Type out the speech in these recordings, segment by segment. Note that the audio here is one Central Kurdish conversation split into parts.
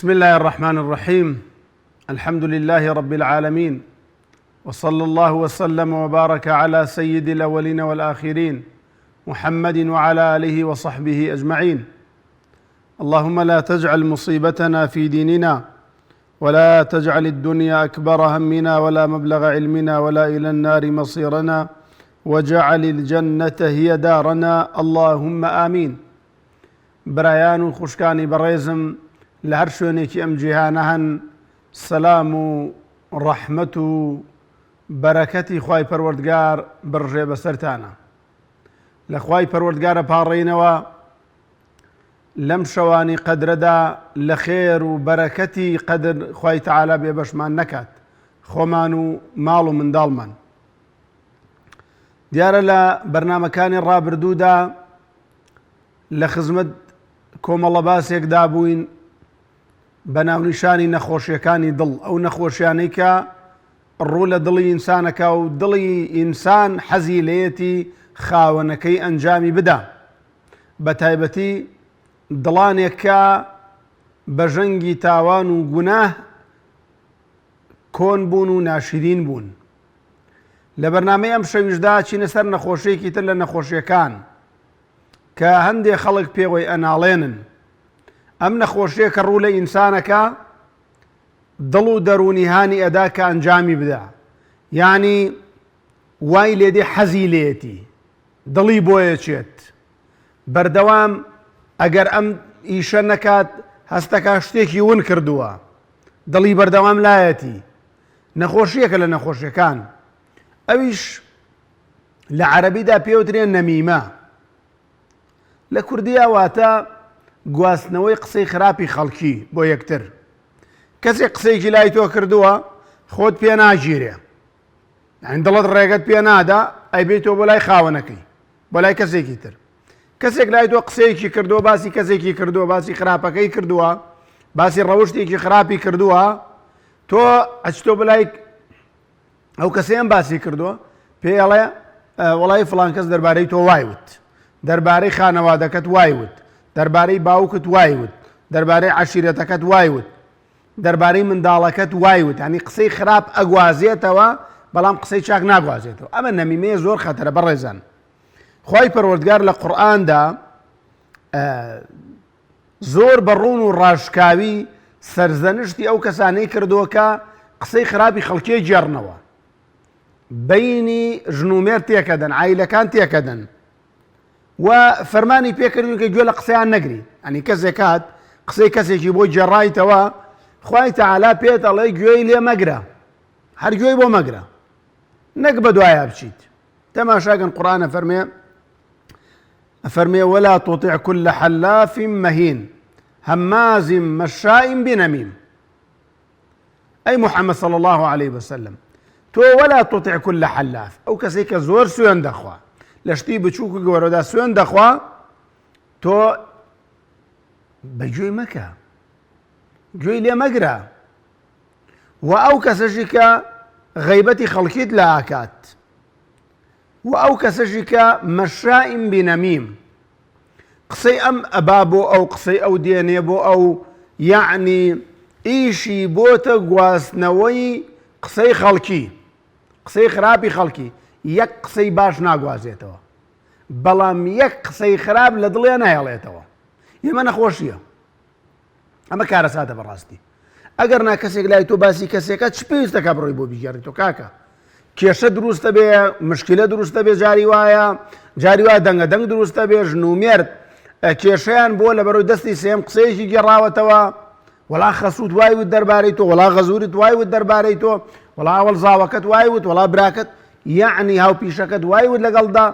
بسم الله الرحمن الرحيم. الحمد لله رب العالمين، وصلى الله وسلم وبارك على سيد الأولين والآخرين محمد وعلى آله وصحبه أجمعين. اللهم لا تجعل مصيبتنا في ديننا، ولا تجعل الدنيا أكبر همنا ولا مبلغ علمنا ولا إلى النار مصيرنا، وجعل الجنة هي دارنا، اللهم آمين. برایان و خوشکانی بەڕێزم لە هەر شوێنێکی ئەم جیهانە هەن، سەلام و ڕەحمەت و بەرەکەتی خوای پەروەردگار بڕژێ بەسەرتانە. لە خوای پەروەردگارە پاڕێنەوە لەم شەوانی قەدرەدا لە خێر و بەرەکەتی قەدر خوای تەعالا بێبەشمان نەکات، خۆمان و ماڵ و منداڵمان. دیارە لە بەرنامەکانی ڕابردوودا لە خزمەت کۆمەڵە باسێکدا بووین بە ناونیشانی نەخۆشیەکانی دڵ، ئەو نەخۆشیانەی کە ڕوو لە دڵی ئینسانەکە و دڵی ئینسان حەزی لەیەتی خاوەنەکەی ئەنجامی بدا، بە تایبەتی دڵانێک کە بە ژەنگی تاوان و گوناه کۆن بوون و ناشرین بوون. لە بەرنامەی ئەم شەویشدا چینە سەر نەخۆشیەکی تر لە نەخۆشیەکان کە هەندێک خەڵک پێوەی ئەناڵێنن. ئەم نەخۆشیە کە ڕوو لە ئینسانەکە دڵ و دەرونی هانی ئەدا کە ئەنجامی بدا، یعنی وای لێدێ حەزی لێتی، دڵی بۆیە چێت بەردەوام ئەگەر ئەم ئیشە نەکات هەستەکە شتێکی ون کردووە، دڵی بەردەوام لایەتی. نەخۆشیەکە لە نەخۆشیەکان، ئەویش لە عەرەبیدا پێوترێن نەمیمە، لە کوردیە واتە گواستنەوەی قسەی خراپی خەڵکی بۆ یەکتر. کەسێک قسەیەکی لای تۆ کردووە خۆت پێ ناگیرێ، یعنی دڵت ڕێگەت پێ نادا، ئەیبێتەوە بۆ لای خاوەنەکەی، بۆ لای کەسێکی تر. کەسێک لای تۆ قسەیەکی کردووە، باسی کەسێکی کردووە، باسی خراپەکەی کردووە، باسی ڕەوشتێکی خراپی کردووە، تۆ ئەچتۆ بەلای ئەو کەسەیەم باسی کردووە، پێڵێ وەڵای فڵان کەس دەربارەی تۆ وایوت، دەربارەی خانەوادەکەت وایوت، دەربارەی باوکت وایوت، دەربارەی عەشیرەتەکەت وایوت، دەربارەی منداڵەکەت وایوت، ینی قسەی خراپ ئەگوازێتەوە بەڵام قسەی چاک ناگوازێتەوە. ئەمە نەمیمەیە زۆر خەتەرە بەڕێزان. خوای پەروەردگار لە قورئاندا زۆر بەڕوون و ڕاشکاوی سەرزەنشتی ئەو کەسانەی کردووە کە قسەی خراپی خەڵکی جێڕنەوە، بەینی ژنومێر تێکەدەن، عایلەکان تێکەدەن، و فەرمانی پێکردوون کە گوێ لە قسەیان نەگری. ئەنی کەسێک هات قسەی کەسێکی بۆ جێڕایتەوە، خوای تەعالا پێت ئەڵێ گوێی لێ مەگرە، هەر گوێی بۆ مەگرە، نەک بە دوایە بچیت. تەماشاکەن قورئان ئەفەرمێ ولا تطع كل حلاف مهين هماز مشاء بنميم. ئەی محەممەد صلی الله عليه وسلم، تۆ ولا تطع كل حلاف، ئەو کەسێک کە زۆر سوێن دەخوا، لە شتی بچووک و گەورەدا سوێن دەخوا، تۆ بەگوێی مەکە، گوێی لێ مەگرە. و ئەو کەسەشی کە غەیبەتی خەڵکیت لە ئاکات، و ئەو کەسەشی کە مەشائیم بینەمیم، قسەی ئەم ئەبا بۆ ئەو، قسەی ئەو دێنێ بۆ ئەو، یعنی ئیشی بۆتە گواستنەوەی قسەی خەڵکی، قسەی خراپی خەڵکی. یەک قسەی باش ناگوازێتەوە، بەڵام یەک قسەی خراپ لە دڵێ نایەڵێتەوە. ئێمە نەخۆشیە، ئەمە کارەساتە بەڕاستی. ئەگەر نا کەسێک لای تۆ باسی کەسێکە چ پێویستەکە بڕۆی بۆ بیگەڕیتەوە کاکە؟ کێشە دروستە بێ، مشکلە دروستە بێ، جاری وایە، جاری وایە دەنگە دەنگ دروستە بێ، ژنومێرد کێشەیان بۆ لە بەرەوەی دەستی سێم قسەیەکی گێڕاوەتەوە، وەڵا خەسووت وایوت دەربارەی تۆ، وەڵا غەزوورت وایوت دەربارەی تۆ، وەڵا هەوڵزاوەکەت وایوت، وەڵا براکەت یعنی هاوپیشەکەت وایوت لەگەڵدا.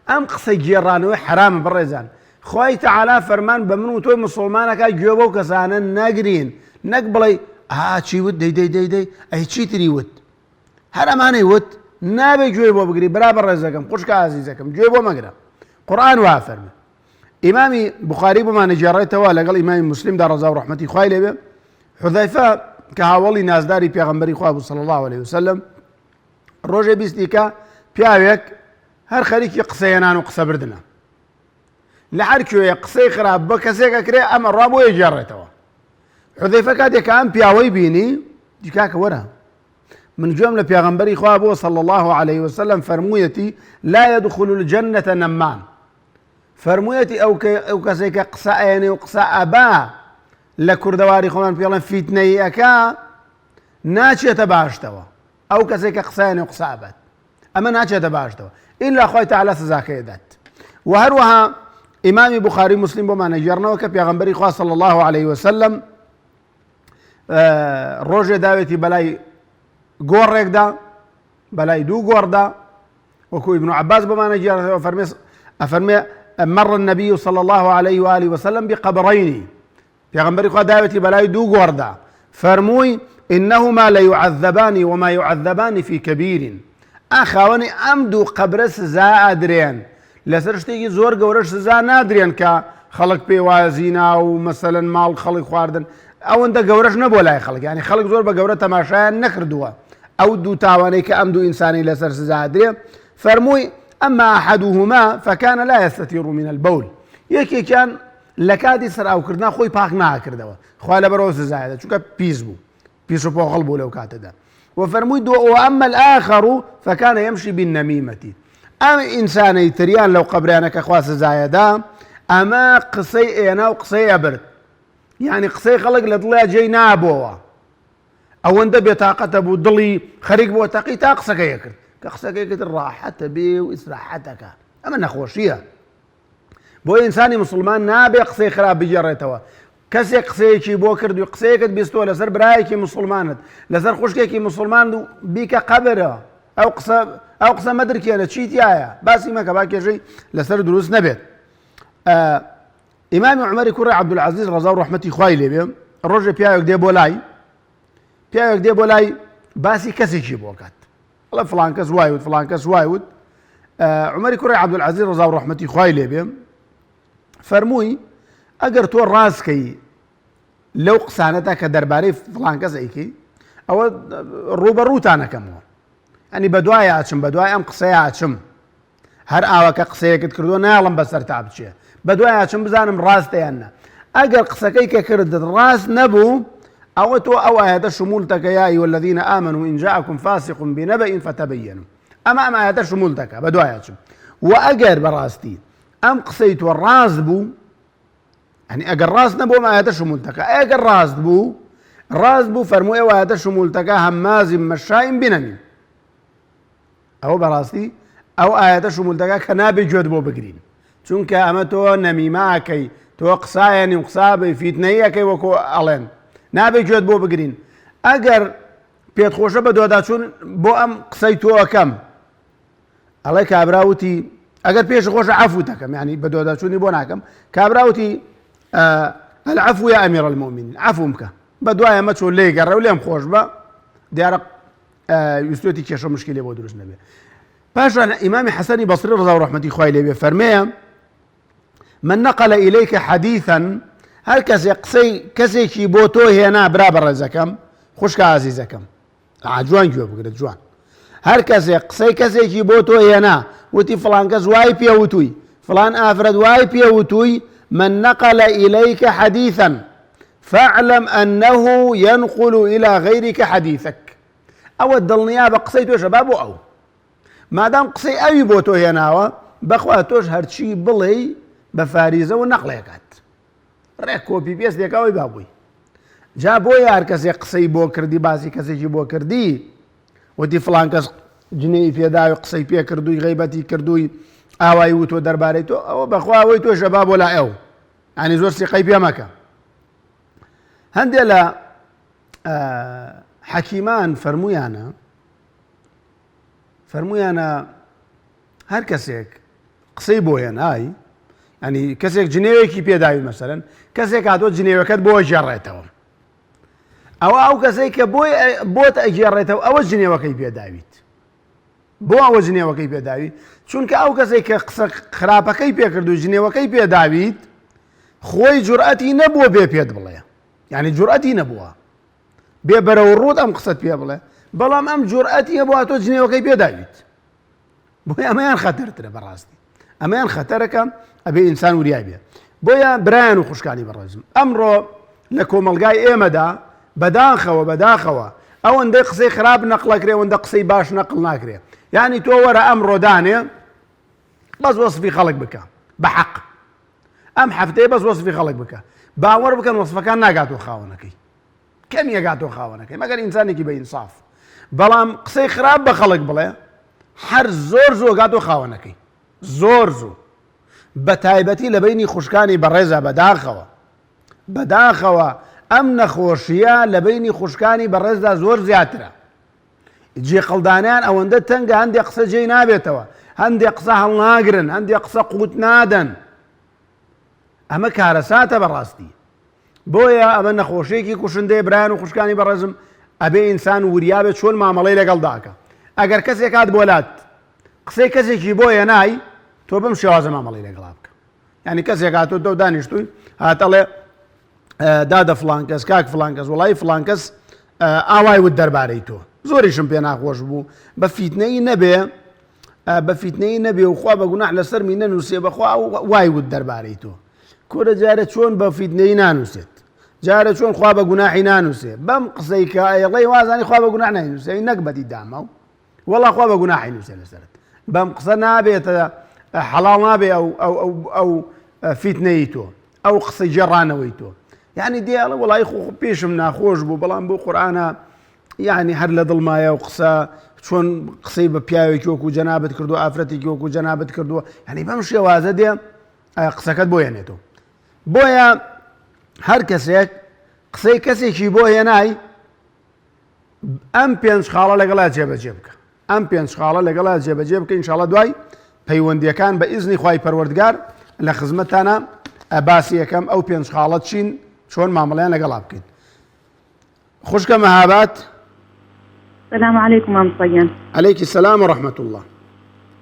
ئەم قسەی گێڕانەوەی حرامە بەڕێزان. خوای تەعالا فەرمان بە من و تۆی مسڵمانەکە گوێ بەو کەسانە نەگرین، نەک بڵێ چی وت، دەی ئەی چیتری وت، هەر ئەمانەی وت، نابێ گوێ بۆ بگری. برابە ڕێزەکەم، خوشکە ئازیزەکەم، گوێ بۆ مەگرە. قورئان وا فەرمێ. ئیمامی بوخاری بۆمانە گێڕێتەوە لەگەڵ ئیمامی موسلیمدا ڕەزا و ڕەحمەتی خوای لێبێ، حوذەیفە کە هاوڵی نازداری پێغەمبەری خوا بوو صلی الله عليه وسلم، ڕۆژێ بیستی کە پیاوێک هەر خەریکی قسەیەنان و قسە بردنە، لە هەر کوێیە قسەی خراپ بە کەسێک ئەکرێ ئەمە ڕوا بۆ یەگێڕێتەوە. حذيفة كاتێک ئەم پیاوەی بینی دیکاکە وەرە من گوێم لە پێغەمبەری خوا بۆ صلى الله عليه وسلم فەرموویەتی لا يدخل الجنة نمام فەرموویەتی ئەو کەسێک کە قسە ئەێنێ و قسە ئەبا لە کوردەواری خۆمان پێڵێن فیتنەی ئەکا ناچێتە باشتەوە ئەو کەسێک کە قسەێنێ و قسە ئەبات ئەمە ناچێتە باشتەوە ئیلا خۆی تەعالی سزاکەی دەات و هەروەها ئیمامی بوخاری مسلم بۆمانە گێڕنەوە کە پێغەمبەری خوا صلى الله عليه وسلم ڕۆژێ داوێتی بەلای گۆڕێکدا بەلای دوو گۆڕدا وەکو ابن عباس بۆمانە گێڕێتەوە ئەفەرمێ مر النبي صلى الله عليه وآله وسلم بقبرين پێغەمبەری خوا داوێتی بەلای دوو گۆڕدا فەرمووی إنهما ليعذبان وما يعذبان في كبير ئاخاوەنی ئەم دوو قەبرە سزا ئەدرێن لەسەر شتێکی زۆر گەورەش سزا نادرێن کە خەڵک پێی وایە زینا و مەسەلەن ماڵ خەڵک خواردن ئەوەندە گەورەش نەبووە لای خەڵک یعنی خەڵک زۆر بە گەورە تەماشایان نەکردووە ئەو دوو تاوانەی کە ئەم دوو ئینسانی لەسەر سزا ئەدرێ فەرمووی أما أحدهما فكان لا يستتر من البول یەکێکیان لە کاتی سەراوکردنا خۆی پاک ناکردەوە خوا لەبەرەوە سزایەدە چونکە پیس بوو پیس و پۆخەڵ بوو لەو کاتەدا وفەرمووی وأما الآخر فكان يمشي بالنميمة ئەم ئینسانەی تریان لەو قەبرانە کە خوا سزایەدا ئەمە قسەی ئێنا و قسەی ئەبرد یعنی قسەی خەڵک لە دڵیا جێی نابۆوە ئەوەندە بێتاقەتە بوو دڵی خەریک بۆ تەقی تا قسەکەی کرد کە قسەکەی کرد ڕاحەتە بێ و ئیسراحەتەکە ئەمە نەخۆشیە بۆ ئینسانی مسلمان نابێ قسەی خراپ بگێڕێتەوە کەسێک قسەیەکی بۆ کرد و قسەیەکت بیستۆ لەسەر برایەکی مسلمانت لەسەر خوشکێکی مسلمان و بیکە قەبرە ئەو قسە مەدرکێنە چیتیایە باسی مەکە با کێژەی لەسەر دروست نەبێت ئیمامی عومەری کوڕی عەبدولعەزیز ڕەزا و ڕەحمەتی خوای لێبێ ڕۆژێ پیاوێک دێ بۆ لای باسی کەسێکی بۆ کات بەڵێ فڵان کەس وای وت فڵان کەس وای وت عومەری کوڕی عەبدولعەزیز ڕەزا و ڕەحمەتی خوای لێبێ فەرمووی ئەگەر تۆ ڕاستکەی لەو قسانەتا کە دەربارەی فڵان کەس ئەیکەی ئەوە ڕوبەڕووتانەکەمەوە ئەنی بەدوای ئاچم بەدوای ئەم قسەی ئاچم هەر ئاوەکە قسەیەکت کردو ناڵم بەسەر تا بچێ بەدوای ئاچم بزانم ڕاستەیان نە ئەگەر قسەکەی کە کردت ڕاست نەبوو ئەوە تۆ ئەو ئاەتە شمولتەکە یا ئەیها الذین ئامنوا إن جاءكم فاسق بنبأ فتبينوا ئەم ئاەتە شمولتەکە بەدوای ئاچم و ئەگەر بەڕاستی ئەم قسەی تۆ ڕاست بوو يعني ئەگەر ڕاست نەبوو ئەم ئاەتە شمولتەکە ئەگەر ڕاست بوو فەرمووی ئەو ئاەتە شمولتەکە هەمازی مەشاء بنەمیم ئەوە بەڕاستی ئەو ئاەتە شمولتەکە کە نابێ گوێت بۆ بگرین چونکە ئەمە تۆ نەمیماکەی تۆ قسایەنی و قسابی فیتنەیەکەی وەکۆ ئەڵێن نابێ گوێت بۆ بگرین ئەگەر پێت خۆشە بە دۆداچوون بۆ ئەم قسەی تۆ ئەەکەم ئەڵێ کابراوتی ئەگەر پێش خۆشە عەفو دەکەم یعنی بە دۆداچوونی بۆ ناکەم کابراوتی العفو يا أمير المؤمنين عفو بکە بە دوایە مە چۆن لێی گەڕێ و لێم خۆش بە دیارە ویستێتی کێشە مشکلێ بۆ دروست نەبێ پاشان ئیمامی حەسەنی بەسری ڕەزا و ڕەحمەتی خوای لێبێ فەرمێیە من نقل إليك حديثا هەر کەسێکی بۆ تۆ هێنا برا بەڕێزەکەم خوشکە عەزیزەکەم جوان گوێ بگرێت جوان هەر قسەی کەسێکی بۆ تۆ هێنا وتی فڵان کەس وای پێوتووی فڵان ئافرەت وای پێوتووی من نقل إليك حديثا فاعلم أنه ينقل إلى غيرك حديثك أو الدڵنیا بە قسەی تۆشە با بۆ ئەو مادام قسەی ئەوی بۆ تۆ هێناوە بەخوا تۆش هەرچی بڵێ بە فاریزە و نەقڵێکات ڕێک کۆپی پێستێکەوەی بابووی جا بۆ یار کەسێک قسەی بۆ کردی باسی کەسێکی بۆ کردی وتی فڵان کەس جنێی پێداوی قسەی پێ کردووی غیبەتی کردووی ئاوای وتۆ دەربارەی تۆ ئەوە بەخواوەی تۆشە با بۆ لا ئەو ینی زۆر سیقەی پێ مەکە هەندێک لە حەکیمان فەرمویانە هەر کەسێک قسەی بۆ هێنای ینی کەسێک جنێوێکی پێداوی مەسەلەن کەسێک هاتۆ جنێوەکەت بۆ گێڕێتەوە ئەو کەسەی کە بۆت ئەگێڕێتەوە ئەوە جنێوەکەی پێداویت بۆ ئەوە جنێوەکەی پێداوی چونکە ئەو کەسێک کە قسە خراپەکەی پێکرد و جنێوەکەی پێداویت خۆی جورئەتی نەبووە بێ پێت بڵێ یعنی جورئەتی نەبووە بێ بەرەو ڕوود ئەم قسەت پێ بڵێ بەڵام ئەم جورئەتی هەبووە تۆ جنێوەکەی پێداویت بۆی ئەمەیان خەتەرترە بەڕاستی ئەمەیان خەتەرەکە ئەبێ ئینسان وریای بێ بۆیە برایان و خوشکانی بەڕێزم ئەمڕۆ لە کۆمەلگای ئێمەدا بەداخەوە ئەوەندەی قسەی خراپ نەقڵەکرێ ئەوەندە قسەی باش نەقڵ ناکرێ. یعنی تۆ وەرە ئەم ڕۆدانێ بەس وەسفی خەڵک بکە بە حەق، ئەم هەفتەیە بەس وەسفی خەڵک بکە، باوەڕ بکەن وەسفەکان ناگاتۆ خاوەنەکەی، کەم یەگاتۆ خاوەنەکەی مەگەر ئینسانێکی بە ئینساف. بەڵام قسەی خراپ بە خەڵک بڵێ هەر زۆر گاتۆ خاوەنەکەی، زۆر بە تایبەتی لە بینی خوشکانی بەڕێزە بەداخەوە ئەم نەخۆشیە لە بینی خوشکانی بەڕێزدا زۆر زیاترە. جێقڵدانیان ئەوەندە تەنگە هەندێک قسە جێی نابێتەوە، هەندێک قسە هەڵناگرن، هەندێک قسە قوت نادەن. ئەمە کارەساتە بەڕاستی. بۆیە ئەمە نەخۆشیێکی کوشندەیە برایان و خوشکانی بەڕێزم، ئەبێ ئینسان وریابێت چۆن مامەڵەی لەگەڵ داکە. ئەگەر کەسێک هات بۆلات قسەی کەسێکی بۆیە نای، تۆ بەم شێوازە مامەڵەی لەگەڵا بکە. یعنی کەسێک هاتۆ تۆ دانیشتووی هاتەڵێ دادە فڵان کەس کاک فڵان کەس وڵی فڵان کەس ئاوای ود دەربارەی تۆ زۆریشم پێ ناخۆش بوو، بە فیتنەی نەبێ و خوا بە گوناح لەسەر می نەنووسێ بەخوا وای ود دەربارەی تۆ. کورە جارە چۆن بە فیتنەی نانووسێت، جارە چۆن خوا بە گوناحی نانووسێ، بەم قسەی کە ئەیڵێ وازانی خوا بە گوناح ناینووسێ نەک بەدی داما و وەڵا خوا بە گوناحی نووسێ لەسەرت. بەم قسە نابێتە حەڵاڵ نابێ ئەو فیتنەی تۆ، ئەو قسەی جێڕانەوەی تۆ. یعنی دیاڵە وڵی پێشم ناخۆش بوو، بەڵام بۆ قورئانە یعنی هەر لە دڵمایە و قسە چۆن قسەی بە پیاوێکی وەکو جەنابەت کردو، ئافرەتێکی وەکو جەنابەت کردووە، یعنی بەم شێوازە دێ قسەکەت بۆ هێنێتەوە. بۆیە هەر کەسێک قسەی کەسێکی بۆ هێنای ئەم پێنج خاڵە لەگەڵا جێبەجێ بکە، ئەم پێنج خاڵە لەگەڵا جێبەجێ بکە. ئینشاڵڵا دوای پەیوەندیەکان بە ئیزنی خوای پەروەردگار لە خزمەتانە باسی یەکەم ئەو پێنج خاڵەت چین، چۆن مامەڵەیان لەگەڵا بکەین. خوشکە مەهابات. السلام عليكم مام صيان. عليك السلام ورحمة الله.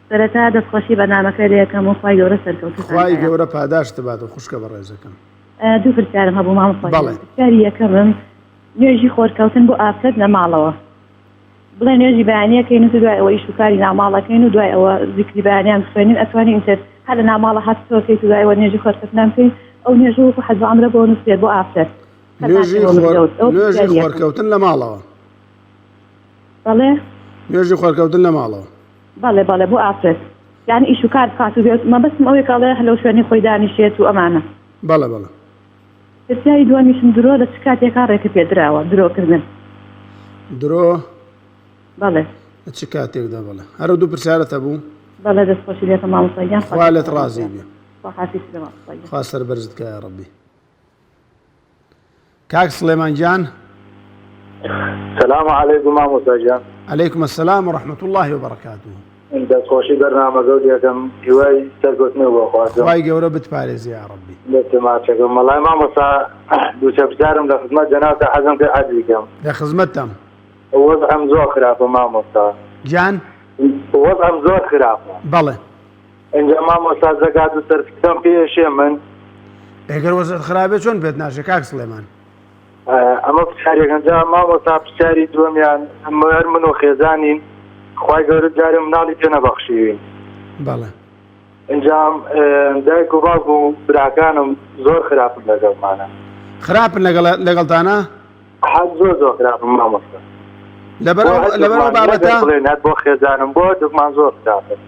سەرەتا دەستخۆشی بەنامەکە لێکەم و خوای گەورە سەرکەوتوو خوای گەورە پاداشت بات و خوشکە بەڕێزەکەم. دوو پرسیارم هەبوو مام صیان. پرسیاری یەکەمم نوێژی خۆرکەوتن بۆ ئافرەت لە ماڵەوە، بڵێ نوێژی بەیانیەکەین و دوای ئەوە ئیش و کاری ناماڵەکەین و دوای ئەوە ذیکری بەیانیان بخوێنین، ئەتوانین ئینتر هەر لە ناماڵە هاتووەکەیت و دوای ئەوە نوێژی خۆرکەوتنان بکەین. ئەو نوێژ وەکو حەز بە عەمرە بۆ نووسێت بۆ ئافرەت. نوێژی خۆرکەوتن لە ماڵەوە. بەڵێ نوێژی خۆرکەوتن لە ماڵەوە. بەڵێ بۆ ئافرەت، یعنی ئیش و کار بکات و بێت مەبەستم ئەوەیە کاڵێ لەو شوێنی خۆی دانیشێت و ئەمانە. بەڵێ پرسیاری دووەمیشم درۆ لە چ کاتێکا ڕێکە پێدراوە درۆکردن. درۆ بەڵێ لە چ کاتێکدا؟ بەڵێ هەرە دوو پرسیارەتە بوو. بەڵێ دەستخۆشی لێتە مام صیان. خوا لێت ڕازی بێ، خوا خوا سەربەرزت کە یا ڕەبی. کاک سلێمان گیان. السلام عليكم مام صیان. عليكم السلام ورحمة الله وبركاته. دەستخۆشی بەرنامەگە یەکەم هیوای سەرکەوتنەوە بۆ خوازم. خوای گەورە بتپارێزی یا ڕەبی. دەستماچەکەم مەڵای مامۆستا دووچە پرسیارم لە خزمەت جەنابتە حەزم کرد عەرزی بکەم. لە خزمەتتەم. وەزعم زۆر خراپە مامۆستا. گیان وەزعم زۆر خراپە. بەڵێ اینجا مامۆستا زەکات و سەرفیسەم پێشێ من. ئەگەر وەزعت خراپێت چۆن پێت ناژێ کاک سلێمان؟ ئەمە پرسیارێکم جا مامۆستا پرسیاری دووەمیان هەر من و خێزانین خوای گەورە جارێ مناڵی پێ نەبەخشیوین. بەڵێ اینجا دایک و باوک و براکانم زۆر خراپن لەگەڵمانە. خراپن لەگەڵتانە؟ حەز زۆر خراپن مامۆستا. لەبەرەوە بابەتە بڵێنات بۆ خێزانم بۆ دڵمان زۆر خراپن.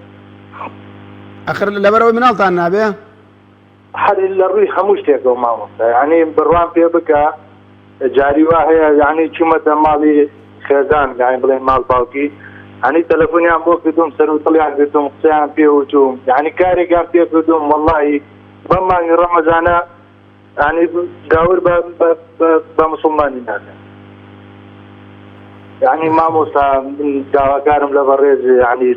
ئەخر لەبەرەوەی مناڵتان نابێ؟ هەر لە ڕووی هەموو شتێکەوە مامۆستا، یعنی بڕوان پێ بکە جاری وا هەیە، یعنی چوومەتە ماڵی خێزان، یعنی بڵێن ماڵ باوکی، یعنی تەلەفۆنیان بۆ کردوم سەر و دڵیان گرتوم قسەیان پێ وچووم، یعنی کارێکیان پێ کردوم وەڵڵاهی بەم مانگی ڕەمەزانە یعنی داور بە موسڵمانی ناکەن. یعنی مامۆستا داواکارم لە بەڕێز یعنی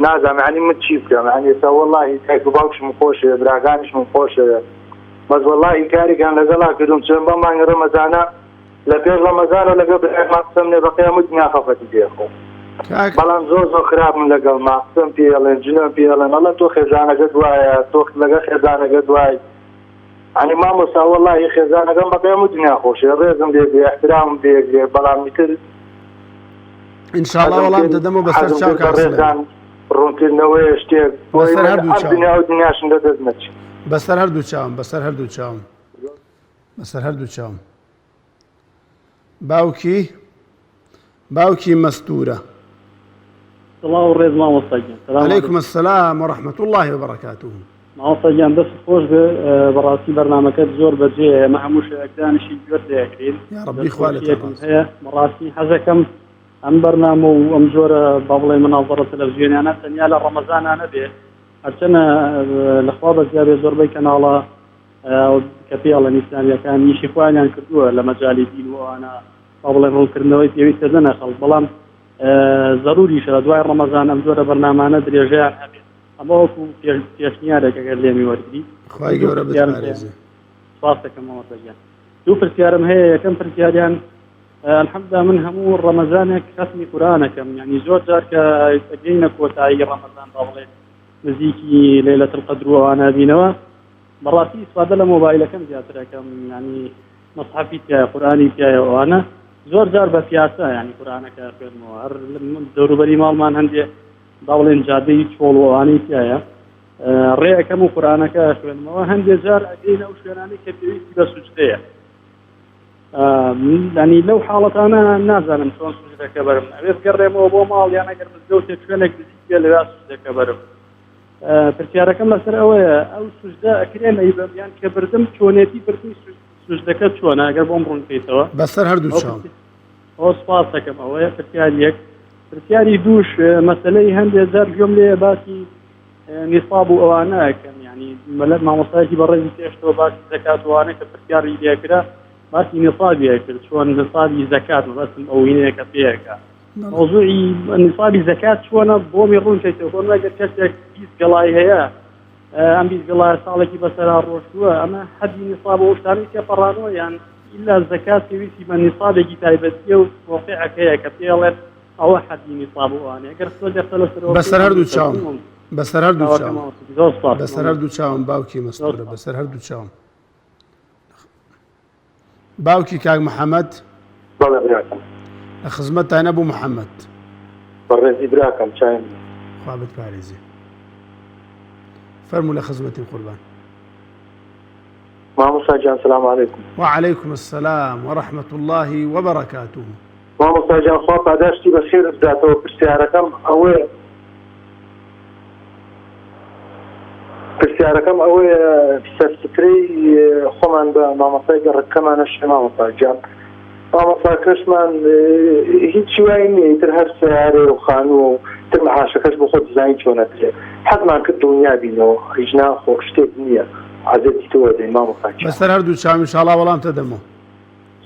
نازانم یعنی من چی بکەم، یعنی ئێستا وەڵڵاهی دایک و باوکشم خۆشە براکانیشم خۆشە، بەس وەڵڵاهی کارێکیان لەگەڵا کردوم چۆن بەم مانگی ڕەمەزانە لە پێش ڕەمەزانە لەگەڵ براکمان قسەم لێ بە قیامەت دنیا خەفەتی دێخۆ. بەڵام زۆر خراپم لەگەڵ ما قسەم پێڵێن جنەم پێڵێن ئەڵێن تۆ خێزانەکەت وایە، تۆ لەگە خێزانەکەت وای. یعنی مامۆستا وەڵڵاهی خێزانەکەم بە قیامەت دنیا خۆشێ، ڕێزم لێ احترامم لێ، بەڵام تر ئینشاءڵڵا وەڵام دەدەمەوە بەسەر چاو کاک سلێمان. ڕوونکردنەوەی شتێک بەسەر هەردوو چاوم دنیا و دنیاشم دەدەست نەچێت. بەسەر هەردوو چاوم بەسەر هەردوو چاوم. باوکی مەستورە. سڵاو ڕێز مامۆستاگیان. عەلەیکم السەلام وەڕەحمەت الله وبەرەکاتوه. مامۆستاگیان دەست خۆش بێ بەڕاستی بەرنامەکەت زۆر بەجێ ئەمە هەموو شەیەکدانشی گوێر دەیەکرێت. یا ڕەبی خوا لێت هەیە بەڕاستی حەزەکەم ئەم بەرنامە و ئەم جۆرە با بڵێ مناڵەڕە تەلەڤیزیۆنیانە تەنیا لە ڕەمەزانانە بێ هەرچەنە لەخوا بەزیابێ زۆربەی کەناڵە کە پێڵەن ئیسلامیەکان نیشی خۆیان کردووە لە مەجالی دین و ئەوانە با بڵێ ڕوونکردنەوەی پێویستە دەنە خەڵک بەڵام ضروریشە لە دوای ڕەمەزان ئەم جۆرە بەرنامانە درێژەیان هەبێت ئەمە وەکو پێشنیارێک ئەگەر لێمی وەرگری خوای گەورە بتپارێزێ. سپاس دەکەم مامۆستاگیان. دوو پرسیارم هەیە. یەکەم پرسیاریان الحەمدوللا من هەموو ڕەمەزانێک ختمی قورئانەکەم، یعنی زۆر جار کە ئەگەینە کۆتایی ڕەمەزان با بڵێ نزیکی لەیلەتول قەدر و ئەوانە بینەوە بەڕاستی ئیسفادە لە مۆبایلەکەم زیاترەکەم، ینی مەصحەفی تایە قورئانی تایە ئەوانە زۆر جار بە پیاسە ینی قورئانەکە خوێنمەوە. هەر دەوروبەری ماڵمان هەندێ با بڵێن جادەی چۆڵ و ئەوانەی تایە ڕێەکەم و قورئانەکە خوێنمەوە. هەندێک جار ئەگەینە ئەو شوێنانەی کە پێویستی بە سوجدەیە، ینی لەو حاڵەتانە نازانم چۆن سوجدەکە بەرم، ئەوێت گەڕێمەوە بۆ ماڵ یان ئەگەر مزگەوتێک شوێنێک نزیک بێ لەوێ سوجدەکە بەرم. پرسیارەکەم لەسەر ئەوەیە ئەو سوجدە ئەکرێن یان کە بردم چۆنێتی بردنی سوجدەکە چۆنە ئەگەر بۆم ڕوونکەیتەوە. بەسەر هەردوو چاوم. ئەو سپاس دەکەم. ئەوەیە پرسیاری یەک. پرسیاری دووش مەسەلەی هەندێک جار گوێم لێ باسی نیصاب و ئەوانە ئەکەم، ینی مەلەت مامۆستایەکی بەڕێزی پێشتەوە باسی زەکات وانە کە پرسیاری لێکرا باسی نیصابی کرد، چۆن نیصابی زەکات بەسم ئەوینەیە کە پێیەکە. موضوعی نیصابی زەکات چۆنە بۆمی ڕوونکەیتەوە بۆ ئەگەر کەسێک 20 گەڵای هەیە ئەم 20 گەڵای ساڵێکی بەسەرا ڕۆشتووە ئەمە حەدی نیصاب و شتانی تێپەڕانەوە یان ئیلا زەکات پێویستی بە نیصابێکی تایبەتیە و موقعێک هەیە کە پێڵێت ئەوە حەدی نیصاب وانە. ئەگەر بەسەر هەردوو چاوم. بەسەر هەردوو چاوم. بەسەر هەردوو چاوم. باوکی مەستورە بەسەر هەردوو چاوم. باوکی کاک محەممەد لە خزمەت تا نەبوو محەممەد بەڕێزی براکەم چایم خوا بتپارێزێ. فەرموو لە خزمەتی قوربان. مامۆستاگیان سلام عەلەیکم. وعەلەیکم السەلام وەڕەحمەت الله وبەرەکاتوه. مامۆستاگیان خوا پاداشتی بەخێرت بداتەوە. پرسیارەکەم ئەوەیە سەرسفرەی خۆمان بە مامۆستای گەڕەکەمانە شێ مامۆستاگیان مامۆستاکەشمان هیچ وای نییە تر هەر سیارێ و خانوو و تر مەعاشەکەش بۆ خۆ دیزاین چۆنەکرێت حەزمان کرد دڵنیا بینەوە هیچ ناخۆ شتێک نییە عەزەتی تۆ وەدەین مامۆستاگیان. بەسەر هەردوو چاوم ئینشاڵڵا وەڵامتە دەمەوە.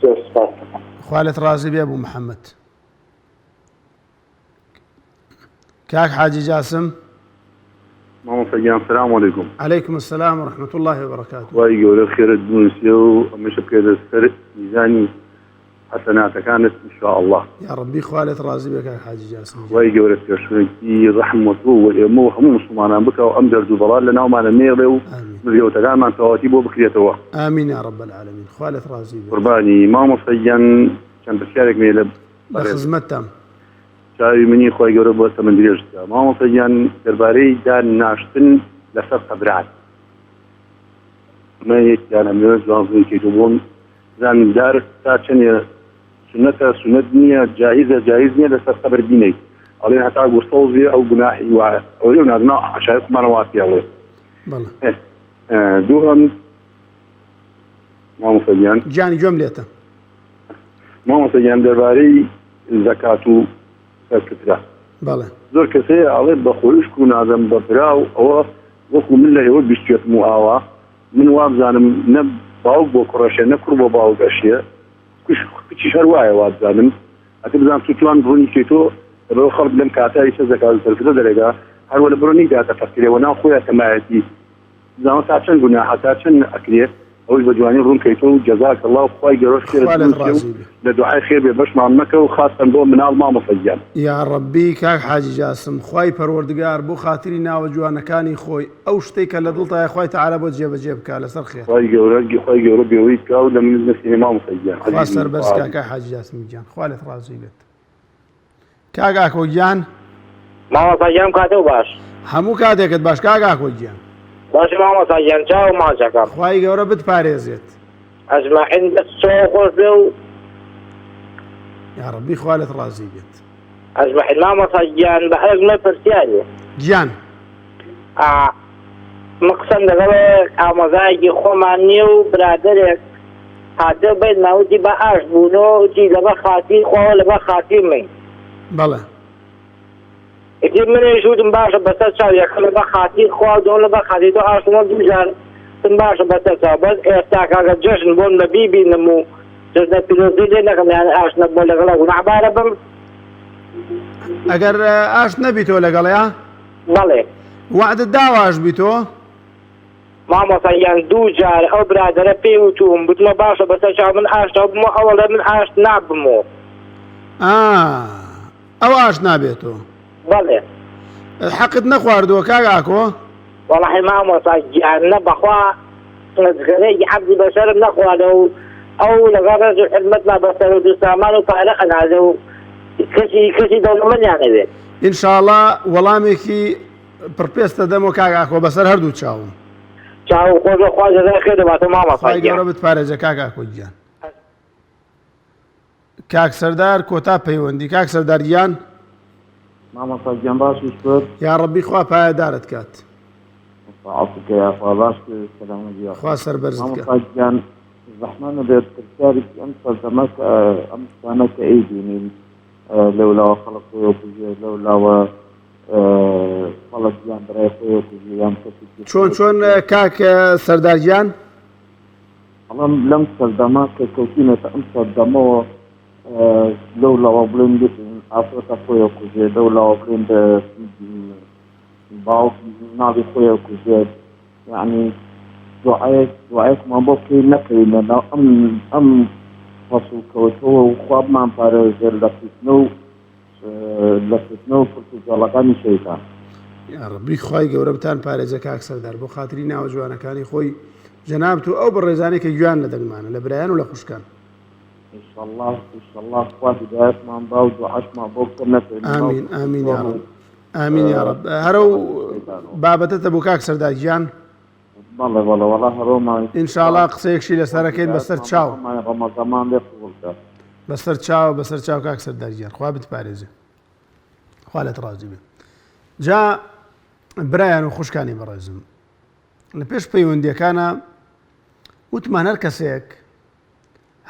زۆر سپاس دەکەم. خوا لێت ڕازی بێ بوو محەممەد. کاک حاجی جاسم. مامۆستاگیان سلام عەلەیکم. عەلەیکم السلام وەڕەحمەت الله وبەرەکاتوه. وای گەورە خێرت بنووسێ و ئەمەشە بکە لەسەر میزانی حەسەناتەکانت ئینشاءالله. یا ڕەبی خوا لێت ڕازی بێ کاک حاجی جاسم. وای گەورە پێشوەکی ڕەحمەت و ئێمە و هەموو موسڵمانان بکە و ئەم دەرد و بەڵات لە ناومانە نێڵێ و مزگەوتەکانمان تەواوەتی بۆ بکرێتەوە. ئامین یا ڕەب العالەمین. خوا لێت ڕازی بێ. قوربانی مامۆستاگیان چەند پرسیارێک مێ لە خزمەتتام. چاوی منی خۆی گەورە بۆ تەمەن درێژکە. مامۆستاگیان دەربارەی دان ناشتن لەسەر قەبران ئەمە یەکیان ئەمەوێت جوانزوی کەیتۆ بۆم زانیندار تا چەندێ سنەتە سنەت نییە جایز نییە لەسەر قەبر بینەیت ئەڵێن هەتا گوستەوزێ ئەو گوناحی وایە ئەوەی نازنا عەشایەتمانە وا پێڵێ. دووەم مامۆستاگیان گیانی گوێم لێتە. مامۆستاگیان دەربارەی زەکات و سەرکردرا زۆر کەسەیە ئاڵێت بە خۆیشک و نازەم بە براو ئەوە وەکو من لە ئێوە بیستێتم و ئاوا من وابزانم نە باوک بۆ کوڕەشێ نە کوڕ بۆ باوک ئەشێ کچیش هەر وایە وابزانم ئەکە بزانم توان بڕۆنی کێتۆ بەرەوە خەڵک لەم کاتایی سە زەکات و سەرکردە دەرێگا هەروە لە بڕۆنی داتە فەقیرەوە ناو خۆیان تەمایەتی زانم تا چەند گوناحە تا چەند ئەکرێت ئەوش بە جوانی ڕوونکەیتەوە و جەزاک الله و خوای گەورەش لە دوعای خێر بێ بەشمان مەکە و خاستن بۆ مناڵ مامۆستاگیان. یا ڕەبی کاک حاجی جاسم خوای پەروەردگار بۆ خاتری ناوە جوانەکانی خۆی ئەو شتێک کە لە دڵتایە خوای تەعالا بۆ جێبەجێ بکات لەسەر خێر. خوای گەورە بێوەی بکا و لە من نەسینە مامۆستاگیان. خوا سەربەرز کاک حاجی جاسم گیان خوا لێت ڕازی بێت. کاک ئاکۆگیان مامۆستاگیان کاتێ باش. هەموو کاتێکت باش کاک ئاکۆگیان. باش مامۆستاگیان چاو ماچەکەم. خوای گەورە بتپارێزێت. ئەجمعین بەس چۆ خۆش بێ و یا ڕەبی خوا لەت ڕازی بێت. ئەجمعین مامۆستا گیان بە ئەزمە پرسیارێ گیان مقسم لەگەڵ ئامۆزایەکی خۆمان نییە و برادێک هاتە بێت ناوتی بە ئاش بوونەوە وتی لەبە خاتی خۆ لەبە خاتی من بەڵێ ئیتر منێش وتم باشە بەسەر چاو یەکە لەبە خاتی خوا دۆ لەبە خاتی تۆ ئاشمە دووجار تم باشە بەسەر چاو بەس ئێستا کاکە جەژن بۆم لە بیبینم و جژنە پیرۆزی لێ نەکەم یان ئاش نەبووە لەگەڵا گونەحبارە بم ئەگەر ئاش نەبیتەوە لەگەڵەیە بەڵێ وعدت داوە ئاش بیتەوە مامۆستا یان دوو جار ئەو برادەرە پێی وتوم بتمە باشە بەسەر چاو من ئاشتەوە بمەوە ئەوەڵە من ئاش نابمەوە ئەو ئاش نابێتەوە بەڵێ حەقت نەخواردووە کاکۆ وەڵاهی مامۆستا گیانە بەخوا جگەرەیەکی حەبزی بەسەرم نەخواردە و ئەو لەگەڵ ڕێز و حرمەتنا بەسەر و دووسامان و پارە خەنازە و کەسی دەوڵەمەندیانەوێت ئینشاڵڵا وەڵامێکی پڕپێستە دەمەوە کاکۆ بەسەر هەردوو چاوم چاو خۆشە خوا جەزای خێر دەباتە مامۆستا گەورە بتپارێزە کاکۆ گیان. کاک سەردار کۆتا پەیوەندی کاک سەردار گیان مامۆستا گیان باش کرد یا ڕەبی خوا پایەدارت کات خوا سەربەرزت کات گیان زەحمەتە بێت پرسیارێکی ئەم سەردەمەکە ئەم شتانەکە ئەیبینین لەولاوە خەڵک خۆی کوژێ لەولاوە خەڵک گیان بەرای خۆی کوژێ یان کەسی چۆن کاک سەردارگیان ئەڵام لەم سەردەما کە کەوتینەتە ئەم سەردەمەوە لەولاوە بڵێن ئافرەتە خۆی کوژێ لەولاوە بڵێن باوک ناوی خۆی کوژێت یعنی دوعایەکمان بۆ پێی نەکەین لەناو ئەم فەسوڵکەوتەوە و خوابمان پارێزێت لە فتنە و پرتوجاڵەکانی شەیتان. یا ڕەبی خوای گەورە بتان پارێزە کاک سەردار بۆ خاتری ناوە جوانەکانی خۆی جەنابەت و ئەو بەڕێزانەی کە گویان لە دەنگمانە لە برایان و لە خوشکان. ئینشەڵڵا خوا هیدایەتمان با و دوعاشمان بۆ بکە نەکەین. ئامین ئامین یا ڕەب ئامین یا ڕەب. هەرەو بابەتەتە بۆ کاک سەردار گیان بەڵێ وەڵا هەرۆمان ئینشاڵڵا قسەیەکشی لەسەرەکەین بەسەر چاو ڕەمەزەمان لێ قبوڵ بکە بەسەر چاو کاک سەردار گیان خوا بتپارێزێ خوا لەت ڕازی بێ. جا برایان و خوشکانی بەڕێزم لە پێش پەیوەندیەکانە وتمان هەر کەسێک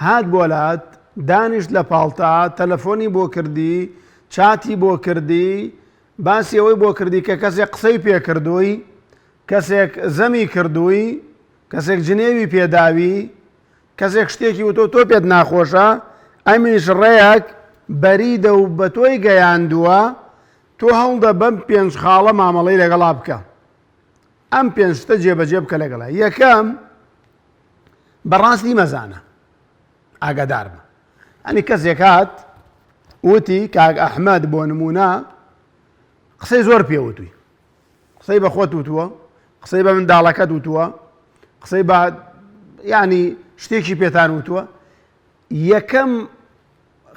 هات بۆلات دانیشت لە پاڵتا تەلەفۆنی بۆ کردی چاتی بۆ کردی باسی ئەوەی بۆ کردی کە کەسێک قسەی پێ کردووی کەسێک زەمی کردووی کەسێک جنێوی پێداوی کەسێک شتێکی وتۆ تۆ پێت ناخۆشە ئەمیش ڕێیەک بەریدە و بە تۆی گەیاندووە تۆ هەڵدە بەم پێنج خاڵە مامەڵەی لەگەڵا بکە ئەم پێنج شتە جێبەجێ بکە لەگەڵا. یەکەم بەڕاستی مەزانە ئاگادار بە ئەنی کەسێک هات وتی کاک ئەحمەد بۆ نمونە قسەی زۆر پێوتووی قسەی بە خۆت وتووە قسەی بە منداڵەکەت وتووە قسەی بە ینی شتێکی پێتان وتووە یەکەم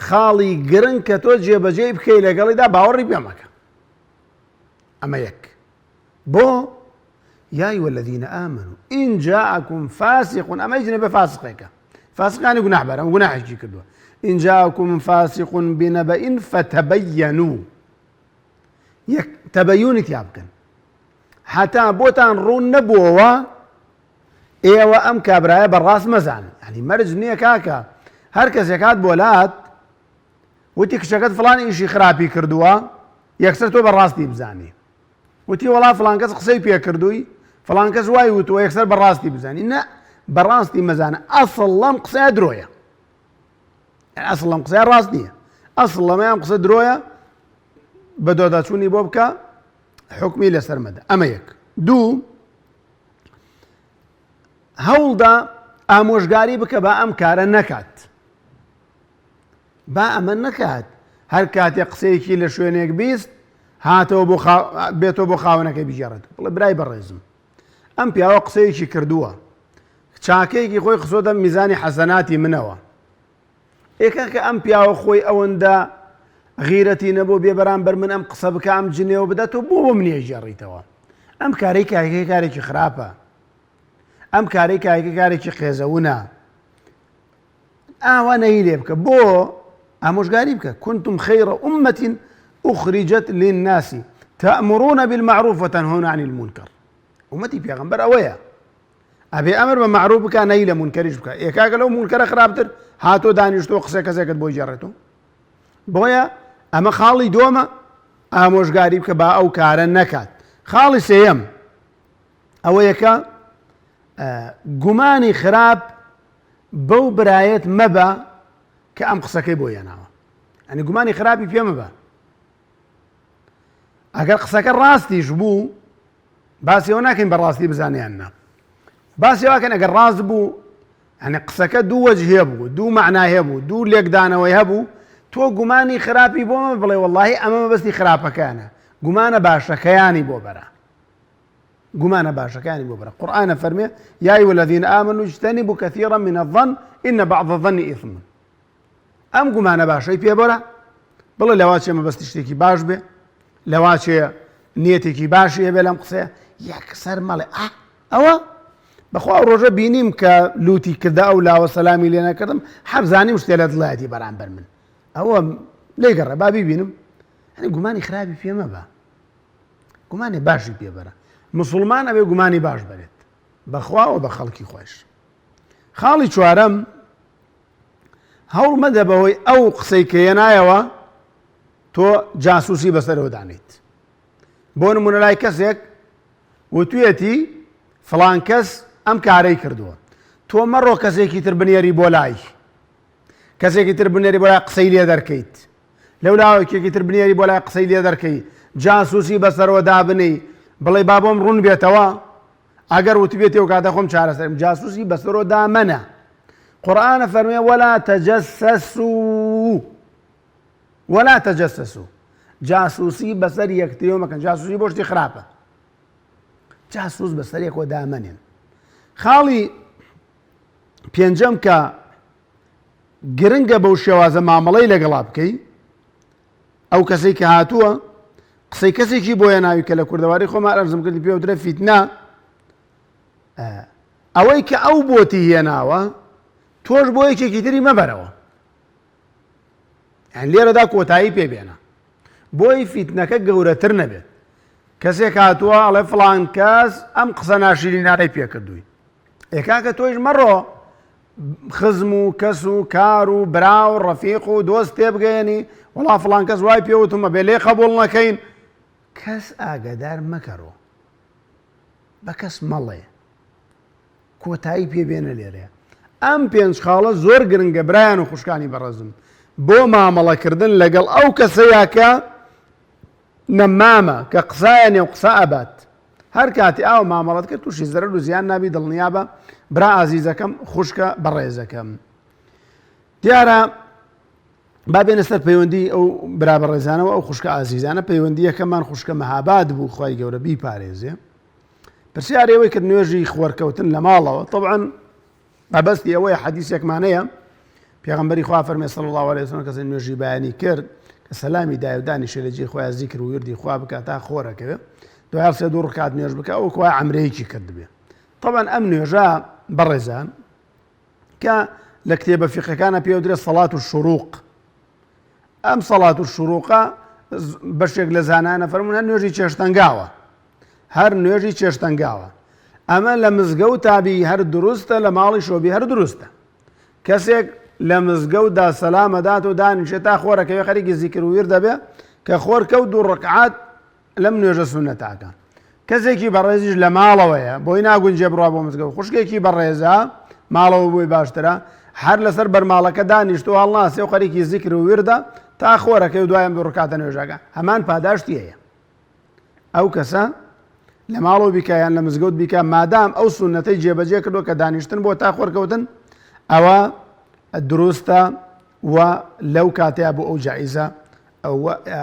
خاڵی گرنگ کە تۆ جێبەجێ بکەی لەگەڵیدا باوەڕی پێ مەکە. ئەمە یەک بۆ یا ئەیوە الەذینە ئامەنوا ئین جاءەکم فاسقون ئەمە هیچ نەبێ فاسقێکە فاسقانی گوناحبەر ئەم گوناحێکی کردووە ئین جاءەکم فاسق بنەبەئین فتەبەیەنوا یەک تەبەیونی تیا بکەن حتا بۆتان ڕوون نەبووەوە ئێوە ئەم کابرایە بەڕاست مەزانن. ینی مەرج نییە کاکە هەر کەسێک هات بۆلات وتی کچەکەت فڵان ئیشی خراپی کردووە یەکسەر تۆ بەڕاستی بزانی وتی وەڵا فڵان کەس قسەی پێ کردووی فڵان کەس وای وتووە یەکسەر بەڕاستی بزانی نە بەڕاستی مەزانە ئەسڵ لەم قسەیە درۆیە ئەسڵ لەم قسەیە ڕاست نییە ئەسڵ لەمەیان قسە درۆیە بە دۆداچوونی بۆ بکە حکمی لەسەر مەدە. ئەمە یەک. دوو هەوڵدا ئامۆژگاری بکە بە ئەم کارە نەکات با ئەمە نەکات هەر کاتێک قسەیەکی لە شوێنێک بیست هاتەوە بێتەوە بۆ خاوەنەکەی بژێڕێت بڵێ برای بەڕێزم ئەم پیاوە قسەیەکی کردووە چاکەیەکی خۆی قسۆدە میزانی حەسەناتی منەوە ئێکە کە ئەم پیاوە خۆی ئەوەندە غیرەتی نەبوو بێ بەرامبەر من ئەم قسە بکە ئەم جنێوە بدەتەوە بۆ منێ ژێڕیتەوە ئەم کارێکی کارێکی خراپە ئەم کارێکی کارێکی خێزەونە ئاوانەی لێ بکە بۆ ئامۆژگاری بکە كنتم خير أمة أخرجت للناس تأمرون بالمعروف وتنهون عن المنكر أمتي پێغەمبەر ئەوەیە ئەبێ ئەمر بە معروف بکە نەهی لە منکەریش بکە ئێکاکە لەو منکەرە خراپتر هاتۆ دانیشتۆ قسە کەسێکت بۆی جێڕێتەوە بۆیە ئەمە خاڵی دووەمە ئامۆژگاری بکە با ئەو کارە نەکات خاڵی سێیەم ئەوەیە کە گومانی خراپ بەو برایەت مەبە کە ئەم قسەکەی بۆ هێناوە ئەنی گومانی خراپی پێ مەبە ئەگەر قسەکە ڕاستیش بوو باسی ئەوە ناکەین بەڕاستی بزانیان نا باسی ئەوەکەن ئەگەر ڕاست بوو ئەنی قسەکە دوو وەجه هەبوو دوو مەعنا هەبوو دوو لێکدانەوەی هەبوو تۆ گومانی خراپی بۆ مە بڵێ وەڵڵاهی ئەمە مەبەستی خراپەکانە گومانە باشەکەیانی بۆ بەرە گومانە باشەکانی بۆ بەرە قورئانە فەرمێ یا ئەیها الذین آمنوا اجتنبوا كثيرا من الظن إن بعض الظن إثم ئەم گومانە باشەی پێ بەرە بڵێ لەوا چێ مەبەستی شتێکی باش بێ لەوا چێ نیەتێکی باشی هەبێ لەم قسەیە یەکسەر مەڵێ ئەوە بەخوا ڕۆژە بینیم کە لوتی کردە ئەو لاوە سەلامی لێ نەکردم حەبزانیم شتێ لە دڵایەتی بەرامبەر من ئەوە لێگەڕێ با بیبینم هەنی گومانی خراپی پێ مەبە گومانی باشی پێ بەرە مسلمان ئەبێ گومانی باش بەرێت بەخوا و بە خەڵکی خۆش خاڵی چوارەم هەوڵ مەدە بەهۆی ئەو قسەی کە هێنایەوە تۆ جاسووسی بەسەرەوە دانیت بۆ نمونە لای کەسێک وتوێتی فڵان کەس ئەم کارەی کردووە تۆ مەڕۆ کەسێکی تر بنێری بۆ لای کەسێکی تر بنێری بۆ لای قسەی لێ دەرکەیت لەو لاوەکێکی تر بنێری بۆ لای قسەی لێ دەرکەی جاسووسی بەسەرەوە دابنی بڵێ با بۆم ڕوون بێتەوە ئەگەر وتبێتی و کاتە خۆم چارەسەرم جاسووسی بەسەرەوە دامەنە قورئانە فەرمێ ولا تجسسوا جاسووسی بەسەر یەکتریەوە مەکەن جاسووسی بۆ شتی خراپە جاسووس بەسەر یەکەوە دامەنێن خاڵی پێنجەم کە گرنگە بەو شێوازە مامەڵەی لەگەڵا بکەی ئەو کەسەی کە هاتووە قسەی کەسێکی بۆیە ناوی کە لە کوردەواری خۆمان ئەرزم کردی پێ وترە فیتنە ئەوەی کە ئەو بۆتی هێناوە تۆش بۆ یەکێکی تری مەبەرەوە یعنی لێرەدا کۆتایی پێبێنە بۆی فیتنەکە گەورەتر نەبێت کەسێک هاتووە ئەڵێ فڵان کەس ئەم قسە ناشرینانەی پێکردووی ئێکاکە تۆیش مەڕۆ خزم و کەس و کار و برا و ڕەفیق و دۆست تێبگەێنی وەڵا فڵان کەس وای پێوتمە بێ لێ قەبوڵ نەکەین کەس ئاگادار مەکەڕۆ بە کەس مەڵێ کۆتایی پێبێنە لێرەیە ئەم پێنج خاڵە زۆر گرنگە برایان و خوشکانی بەڕێزم بۆ مامەڵەکردن لەگەڵ ئەو کەسەیە کە نەمامە کە قسایە نێو قسە ئەبات هەر کاتی ئاو مامەڵەت کرد تووشی زەرەر و زیان نابی دڵنیابە برا ئازیزەکەم خوشکە بەڕێزەکەم دیارە با بێنە سەر پەیوەندی ئەو برا بەڕێزانەوە ئەو خوشکە ئازیزانە پەیوەندیەکەمان خوشکە مەهاباد بوو خوای گەورە بیپارێزێ پرسیاری ئەوەی کرد نوێژی خۆرکەوتن لە ماڵەوە طبعاً مەبەستی ئەوەیە حەدیثێکمانەیە پێغەمبەری خوا فەرمێ صلی الله علیه وسلم کەسێک نوێژی بەیانی کرد کە سەلامی دایە و دانیشێ لە جێی خۆیان زیکر و وردی خوا بکات تا خۆرەکەوێ دوای سێ دوو ڕکات نوێژ بکە ئەو کوای عەمرەیەکی کرد بێ طبعاً ئەم نوێژە بەڕێزان کە لە کتێبە فیقەکانە پێوترێت سەڵات الشروق ئەم سەڵات الشروقە بەشێک لە زانانە فەرموون هەر نوێژی چێشتەنگاوە هەر نوێژی چێشتەنگاوە ئەمە لە مزگەوتابی هەر دروستە لە ماڵی شۆبی هەر دروستە کەسێک لە مزگەوتدا سەلامەدات و دانیشێت تا خۆرەکەوێ خەریکی زیکر و ویر دەبێ کە خۆرکەوت دوو ڕکعات لەم نوێژە سونەتاکە کەسێکی بەڕێزیش لە ماڵەوەیە بۆی ناگونجێ بڕوا بۆ مزگەوت خوشکێکی بەڕێزە ماڵەوە بۆی باشترە هەر لەسەر بەرماڵەکە دانیشتۆ هەڵناسێ و خەریکی زیکر و ویردە تا خۆرەکەی و دوایم دوو ڕکاتە نوێژەکە هەمان پاداشتی هەیە ئەو کەسە لە ماڵەوە بیکایان لە مزگەوت بیکە مادام ئەو سونەتەی جێبەجێ کردو کە دانیشتن بۆ تا خۆرکەوتن ئەوە دروستە و لەو کاتەیە بۆ ئەو جائیزە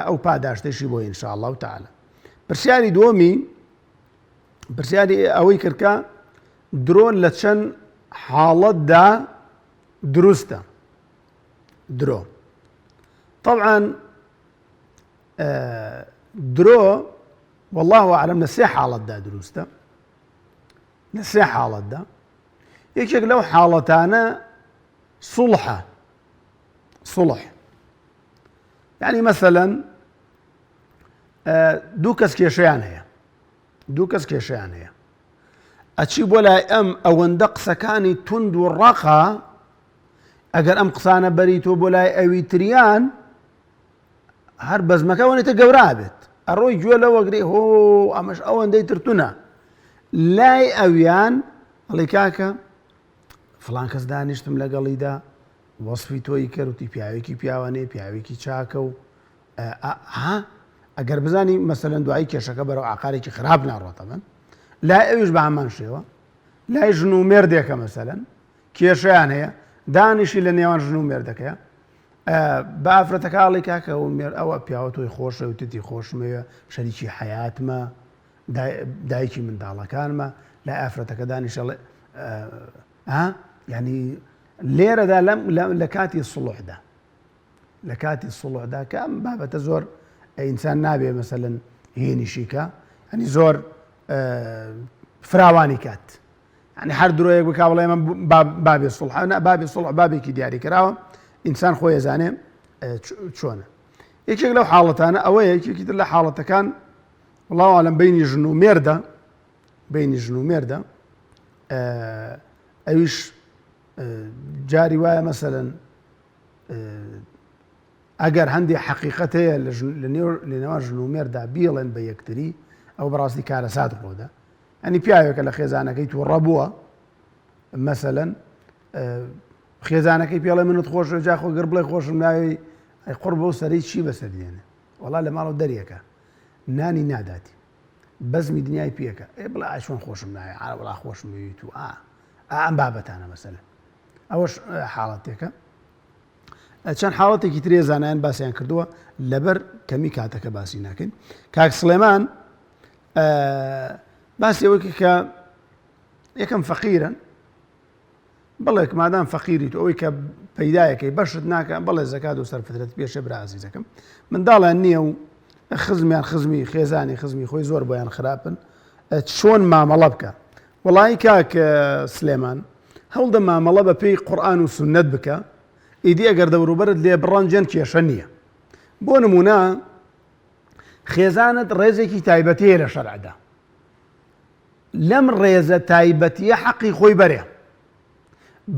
ئەو پاداشتێشی بۆ ئینشاءالله تعالی پرسیاری دووەمی پرسیاری ئەوەی کردکە درۆ لە چەند حاڵەتدا دروستە درۆ طبعاً درۆ والله أعلم لە سێ حاڵەتدا دروستە لە سێ حاڵەتدا یەکێک لەو حاڵەتانە صلح يعني مثلا دوو کەس کێشەیان هەیە ئەچی بۆ لای ئەم ئەوەندە قسەکانی تند و ڕەقا ئەگەر ئەم قسانە بەریتۆ بۆ لای ئەوی تریان هەر بەزمەکە وەنێتە گەورە بێت ئەڕۆی گوێ لە وەگری هۆ ئەمەش ئەوەندەی ترتونە لای ئەویان ئەڵێ کاکە فڵان کەس دانیشتم لەگەڵیدا وەسفی تۆی کەروتی پیاوێکی پیاوانەیە پیاوێکی چاکە و ئەگەر بزانی مەسەلەن دوایی کێشەکە بەرەو عقارێکی خراپ ناڕۆتە من لای ئەویش بە هەمان شێوە لای ژن و مێردێکە مەسەلەن کێشەیان هەیە دانیشی لە نێوان ژن و مێردەکەیە بە ئافرەتەکاڵی کاکە ئەوە پیاوە تۆی خۆشە و تتی خۆشمەوە شەریکی حەیاتمە دایکی منداڵەکانمە لای ئافرەتەکە دانیشە ینی لێرەدا لە کاتی سڵحدا کە ئەم بابەتە زۆر ئینسان نابێ مەسەلەن هێنیشیکە ینی زۆر فراوانی کات ینی هەر درۆیەک بک بڵێ ئەمە بابێ سڵح بابێکی دیاریکراوە ئینسان خۆی ئەزانێ چۆنە یەکێک لەو حاڵەتانە ئەوەیە یەکێکی تر لە حاڵەتەکان وەڵاو عەلەم بینی ژن و مێردە ئەویش جاری وایە مەسەلەن ئەگەر هەندێک حەقیقەت هەیە لە نێوان ژن و مێردا بیڵێن بە یەکتری ئەو بەڕاستی کارەسات ڕۆدا ئەنی پیاوێکە لە خێزانەکەی تووڕە بووە مەسەلەن خێزانەکەی پێڵێ منت خۆش جاخۆ گەر بڵێ خۆشم ناوی قڕ بۆ سەری چی بەسەر دێنێ وەڵا لە ماڵەوە دەریەکە نانی ناداتی بەزمی دنیای پێکە بڵێ ئاشۆن خۆشم ناوێ وڵا خۆشم بویت و ئەم بابەتانە مەسەلەن ئەوەش حاڵەتێکە چەند حاڵەتێکی ترێ زانایان باسییان کردووە لەبەر کەمی کاتەکە باسی ناکەین کاک سلێمان باسی ئەوەی کە یەکەم فەقیرن بڵێک مادام فەقیری تو ئەوەی کە پەیدایەکەی بەشت ناکە بڵێ زەکات و سەرفترەت پێشە برا عەزیزەکەم منداڵیان نییە و خزمیان خزمی خێزانی خزمی خۆی زۆر بۆیان خراپن چۆن مامەڵە بکە وەڵی کاک سلێمان هەوڵدە مامەڵە بە پێی قورئان و سوننەت بکە ئیدی ئەگەر دەوروبەرت لێ بڕەنجێن کێشە نییە بۆ نمونە خێزانت ڕێزێکی تایبەتیە لە شەرعدا لەم ڕێزە تایبەتیە حەقی خۆی بەرێ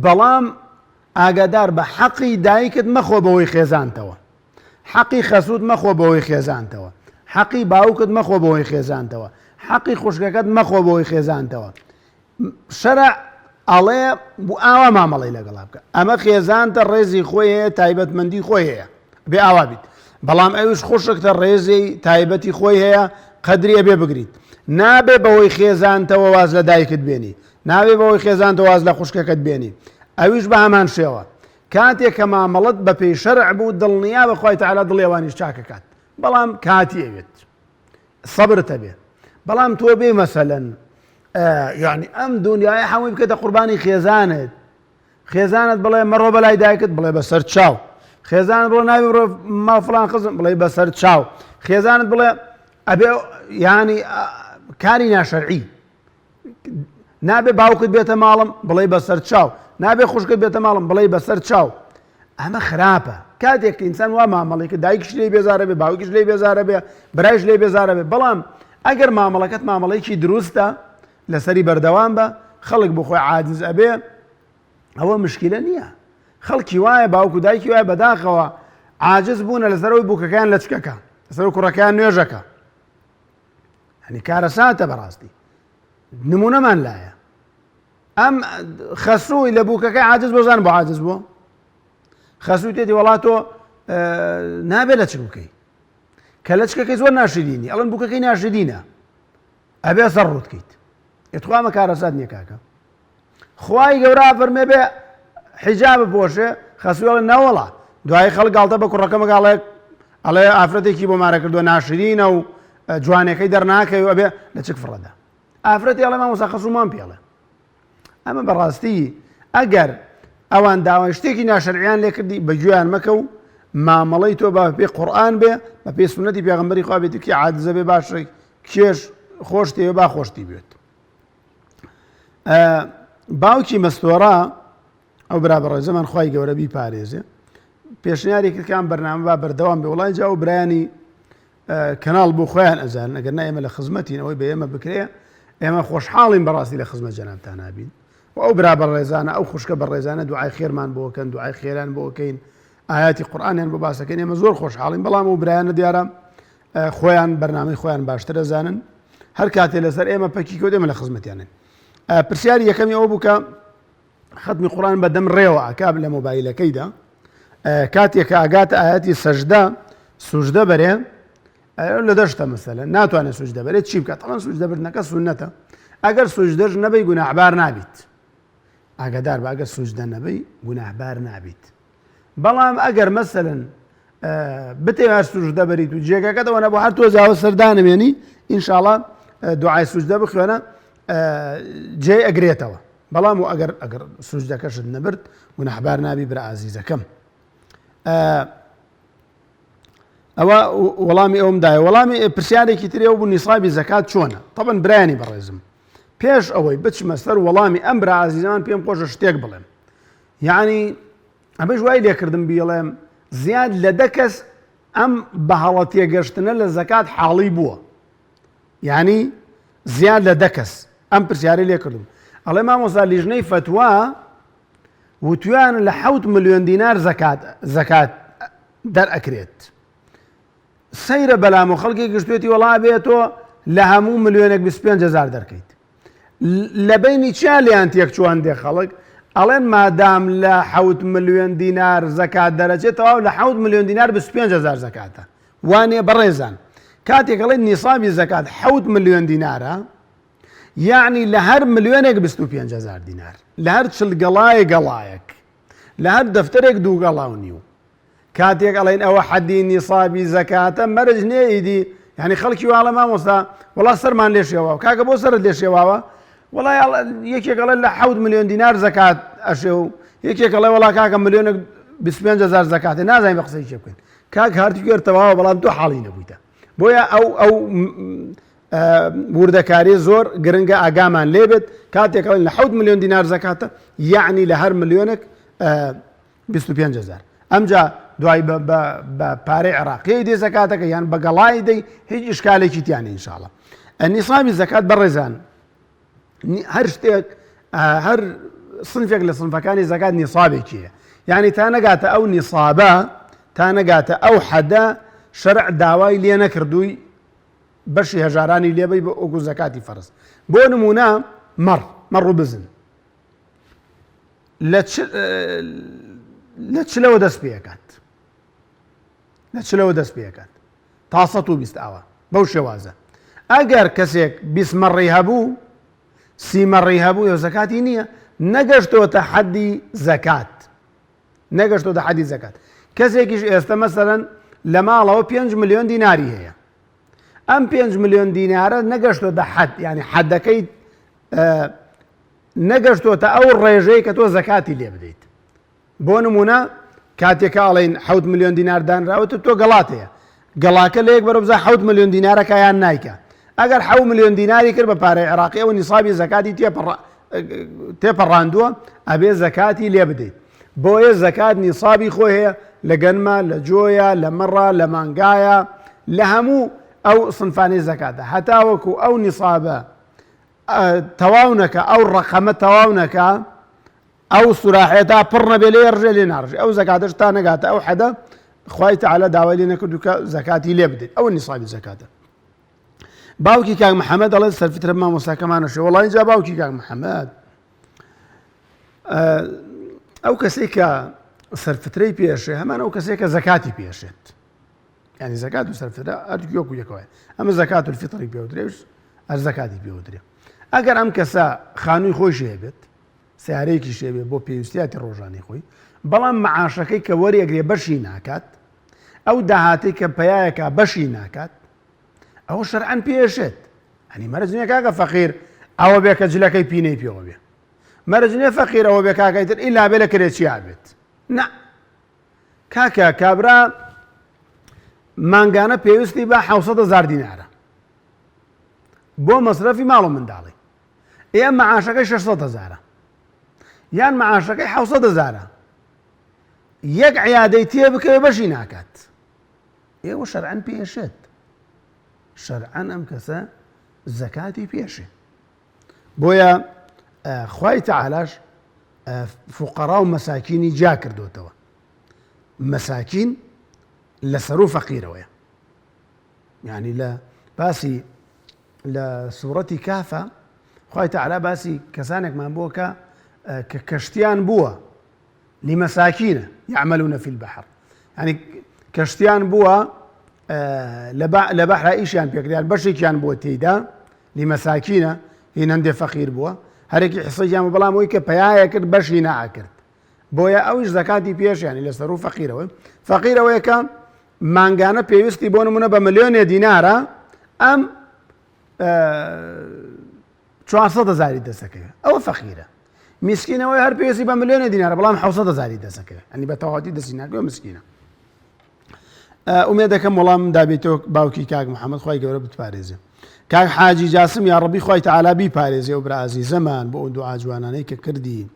بەڵام ئاگادار بە حەقی دایکت مەخۆ بەوەی خێزانتەوە حەقی خەسوود مەخۆ بەوەی خێزانتەوە حەقی باوکت مەخۆ بەوەی خێزانتەوە حەقی خوشکەکەت مەخۆ بەوەی خێزانتەوە شەرع ئەڵێ بۆ ئاوا مامەڵی لەگەڵا بکە ئەمە خێزانتە ڕێزی خۆی هەیە تایبەتمەندی خۆی هەیە بێ ئاوا بیت بەڵام ئەویش خوشکتە ڕێزی تایبەتی خۆی هەیە قەدریە بێ بگریت نابێ بەوەی خێزانتەوە واز لە دایکت بێنی نابێ بەوەی خێزانتەوە واز لە خوشکەکەت بێنی ئەویش بە هەمان شێوە کاتێک کە مامەڵەت بە پێی شەرع بوو دڵنیا بەخوای تەعالا دڵێوانیش چاکەکات بەڵام کاتی ئەوێت سەبرتە بێ بەڵام تۆ بێ مەسەلەن یعنی ئەم دنیای هەمووی بکەیتە قوربانی خێزانت بڵێ مەڕۆ بەلای دایکت بڵێ بەسەر چاو خێزانت بڵێ ناوی بڕۆ ماڵ فڵان خزم بڵێ بەسەر چاو خێزانت بڵێ ئەبێ ینی کاری ناشەرعی نابێ باوکت بێتە ماڵم بڵێ بەسەر چاو نابێ خوشکت بێتە ماڵم بڵێ بەسەر چاو ئەمە خراپە کاتێک ئینسان وا مامەڵی کە دایکش لێ بێزارە بێ باوکیش لێ بێزارە بێ برایش لێ بێزارە بێ بەڵام ئەگەر مامەڵەکەت مامەڵەیەکی دروستە لەسەری بەردەوام بە خەڵک بۆ خۆی عاجز ئەبێ ئەوە مشکلە نییە خەڵکی وایە باوک و دایکی وایە بەداخەوە عاجز بوونە لەسەرەوەی بووکەکان لە چکەکە لەسەر کوڕەکان نوێژەکە هەنی کارەساتە بەڕاستی نمونەمان لایە ئەم خەسووی لە بووکەکەی عاجز بۆزان بۆ عاجز بووە خەسووی تێتی وڵا تۆ نابێت لە چ بکەی کە لە چکەکەی زۆر ناشرینی ئەڵەن بووکەکەی ناشرینە ئەبێ سەر ڕووتکەیت ئێتخوامە کارەسات نییە کاکە خوای گەورە فەرمێ بێ حیجاب بپۆشێ خەسووی نەوەڵا دوای خەڵک گاڵتە بە کوڕەکە مەگاڵێک ئەڵێ ئافرەتێکی بۆ مارە کردووە ناشرینە و جوانەکەی دەرناکەی و ئەبێ لە چک فڕەدا ئافرەتی ئەڵێ مامۆستا خەسوومان پێڵێ ئەمە بەڕاستی ئەگەر ئەوان داوای شتێکی ناشەرعیان لێ کردی بەگوێیان مەکە و مامەڵەی تۆ بە پێی قورئان بێ بە پێی سونەتی پێغەمبەری خوا بێت کێ عاجزە بێ باشە کێش خۆش تێوێ با خۆشتی بێت باوکی مەستۆرە ئەو برابەڕێ زەمان خی گەورە بیپارێزێ پێشنیاری کردکان بەرنامە با بەردەوام بێ وڵای جا و برایانی کەناڵ بۆ خۆیان ئەزان ئەگەر نا ئێمە لە خزمەتین ئەوەی بە ئێمە بکرێ ئێمە خۆشحاڵین بەڕاستی لە خزمەت جەنابتان نابین و ئەو برا بەڕێزانە ئەو خوشکە بەڕێزانە دوعای خێرمان بۆکەن دوعای خێران بۆکەین ئاياتی قورئانیان بۆ باسەکەین ئێمە زۆر خۆشحاڵین بەڵام ئەو برایانە دیارە خۆیان بەرنامەی خۆیان باشتر دەزانن هەر کاتێ لەسەر ئێمە پەکی کەوت ئێمە لە خزمەتیانن پرسیاری یەکەمی ئەوە بوو کە ختمی قورئان بەدەم ڕێوە ئەکا لە مۆبایلەکەیدا کاتێک ئاگاتە ئاياتی سەجدە سوژدە بەرێ لە دەشتە مەسەلەن ناتوانێت سوژدە بەرێت چی بکات تەمەن سوژدەبردنەکە سونەتە ئەگەر سوژدەش نەبەی گوناحبار نابیت ئاگادار بە ئەگەر سوژدە نەبەی گوناحبار نابیت بەڵام ئەگەر مەسەلەن بتێوار سوژدە بەریت و جێگەکەتەوە نەبوو هەر تۆزاوە سەردانمێنی ئینشاءڵڵا دوعای سوژدە بخوێنە جێ ئەگرێتەوە بەڵام و ئەگەر سوژدەکەشت نەبرد گوناحبار نابی برا ئازیزەکەم ئەوە وەڵامی ئەوم دایە وەڵامی پرسیارێکی ترێ بوو نیسابی زەکات چۆنە طبعاً برایانی بەڕێزم پێش ئەوەی بچمە سەر وەڵامی ئەم برا ئازیزەمان پێم خۆشە شتێک بڵێم یعنی ئەمەش وای لێکردم بیڵێم زیاد لە دە کەس ئەم بەهەڵە تێگەشتنە لە زەکات حاڵی بووە یعنی زیاد لە دە کەس ئەم پرسیارەی لێکردم ئەڵێ مامۆستا لیژنەی فتوا وتویان لە 7 ملیۆن دینار زەکات دەرئەکرێت سەیرە بەلام و خەڵکی گشتوێتی وەڵا بێتۆ لە هەموو ملیۆنێک 25,000 دەرکەیت لە بینی چیان لیان تێک چوان دێ خەڵک ئەڵێن مادام لە 7 ملیۆن دینار زەکات دەرەچێتەوە لە 7 ملیۆن دینار 25,000 زەکاتە وانێ بەڕێزان کاتێک ئەڵێن نیسابی زەکات 7 ملیۆن دینارە یعنی لە هەر ملیۆنێک 25,000 دینار لە هەر چل گەڵایەک لە هەر دەفتەرێک دوو گەڵاو نیو کاتێک ئەڵێن ئەوە حەدی نیسابی زەکاتە مەرج نێئیدی یعنی خەڵکی واڵە مامۆستا وەڵا سەرمان لێشێواوە کاکە بۆ سەرت لێشێواوە وەڵای یەکێک ئەڵێن لە 7 ملیۆن دینار زەکات ئەشێ و یەکێک ئەڵێ وەڵا کاکە ملیۆنێک 25,000 زەکاتە نازانین بە قسەی چێ بکەین کاک هەرتی گوێرتەواوە بەڵام تۆ حاڵی نەبوویتە بۆیە ئەو وردەکاری زۆر گرنگە ئاگامان لێبێت کاتێک ئەڵێن لە 7 ملیۆن دینار زەکاتە یعنی لە هەر ملیۆنێک 25,000 ئەمجا دوای بە پارەی عێراقیی دێ زەکاتەکە یان بە گەڵای دەی هیچ ئیشکالێکی تیانە ئینشاءڵڵا نیسابی زەکات بەڕێزان هەر شتێک هەر سنفێک لە سنفەکانی زەکات نیسابێکیە یعنی تا نەگاتە ئەو نیسابە تا نەگاتە ئەو حەدە شەرع داوای لێ نەکردووی بەشی هەژارانی لێبەی بە ئۆگو زەکاتی فەرز بۆ نمونە مەڕ و بزن لە چلەوە دەست پێکات لە چلەوە دەست پێکات تا 120 ئاوە بەو شێوازە ئەگەر کەسێک 20 مەڕی هەبوو 30 مەڕی هەبوو ئەو زەکاتی نییە نەگەشتۆتە حەدی زەکات نەگەشتۆتە حەدی زەکات کەسێکیش ئێستا مەسەرەن لە ماڵەوە 5 ملیۆن دیناری هەیە ئەم 5 ملیۆن دینارە نەگەشتۆتە حەد یعنی حەدەکەی نەگەشتۆتە ئەو ڕێژەی کە تۆ زەکاتی لێ بدەیت بۆ نمونە کاتێکە ئەڵێن 7 ملیۆن دینار دانراوەتە تۆ گەڵات هەیە گەڵاکە لە یەک بەرەبزە 7 ملیۆن دینارەکە یان نایکە ئەگەر 7 ملیۆن دیناری کرد بە پارەی عێراقی ئەوە نیسابی زەکاتی تێپەڕاندووە ئەبێ زەکاتی لێ بدەیت بۆیە زەکات نیسابی خۆی هەیە لە گەنمە لە جۆیە لە مەڕە لە مانگایە لە هەموو ئەو سنفانی زەکاتە هەتاوەکو ئەو نیسابە تەواو نەکە ئەو ڕەقەمە تەواو نەکە ئەو سوراحێتا پڕ نەبێ لێ ڕژێ لێ ناڕژێ ئەو زەکاتش تا نەگاتە ئەو حەدە خوای تەعالە داوای لێ نەکردو کە زەکاتی لێ بدەیت ئەوە نیسابی زەکاتە باوکی کاک محەممەد دەڵێت سەرفترە مامۆستاکەمانەشێ وەڵی اینجا باوکی کاک محەممەد ئەو کەسێک کە سەرفترەی پێشێ هەمان ئەو کەسێک کە زەکاتی پێشێت یعنی زەکات و سەرفترە هەردووکو یەکەوە ئەمە زەکات و الفیتری پێوترێش هەر زەکاتی پێوترێ ئەگەر ئەم کەسە خانووی خۆشی هەبێت سیارەیەکی شێبێ بۆ پێویستیاتی ڕۆژانی خۆی بەڵام مەعاشەکەی کە وەریەگرێ بەشی ناکات ئەو داهاتی کە پەیایەکە بەشی ناکات ئەوە شەرعەن پێشێت ئەنی مەرج نییە کاکە فەقیر ئەوە بێ کە جلەکەی پینەی پێوە بێ مەرج نییە فەقیر ئەوە بێ کاکەیتر ئیلا بێ لە کرێچیا بێت نا کاکە کابرا مانگانە پێویستی بە 700,000 دینارە بۆ مەصرەفی ماڵ و منداڵی ئێمە مەعاشەکەی 600,000 یان معاشەکەی 700,000 یەک عیادەی تێ بکەوێ بەشی ناکات ئێوە شەرعەن پێشێت شەرعەن ئەم کەسە زەکاتی پێشێ بۆیە خوای تەعالاش فوقەڕا و مەساکینی جا کردوتەوە مەساکین لەسەر و فەقیرەوەیە یعنی لە باسی لە سوورەتی کافە خوای تەعالا باسی کەسانێکمان بووە کە کەشتیان بووە لمەساکینە یعملون فی البحر یعنی کەشتیان بووە لە بەحرا ئیشیان پێکریان بەشێکیان بووە تێیدا لمەساکینە هین هەندێک فەقیر بووە هەرێکی حسەیان بەڵام ئەوەی کە پەیایە کرد بەشی ناکرد بۆیە ئەویش زەکاتی پێشیانی لەسەر و فەقیرەوەی فەقیرەوەی کە مانگانە پێویستی بۆ نمونە بە ملیۆنێ دینارە ئەم 400,000 دەسەکەوێت ئەوە فەقیرە میسکینەوەی هەر پێویستی بە ملیۆنێ دینارە بەڵام 700,000 دەسەکەوێت ئەنی بە تەواوەتی دەستی ناکەوێت مسکینە ئومێد دەکەم وەڵام دابێتەوە باوکی کاک محەممەد خوای گەورە بتپارێزێ کاک حاجی جاسم یا ڕەبی خوای تەعالا بیپارێزێ و برا عەزیزەمان بۆ ئەو دوعا جوانانەی کە کردی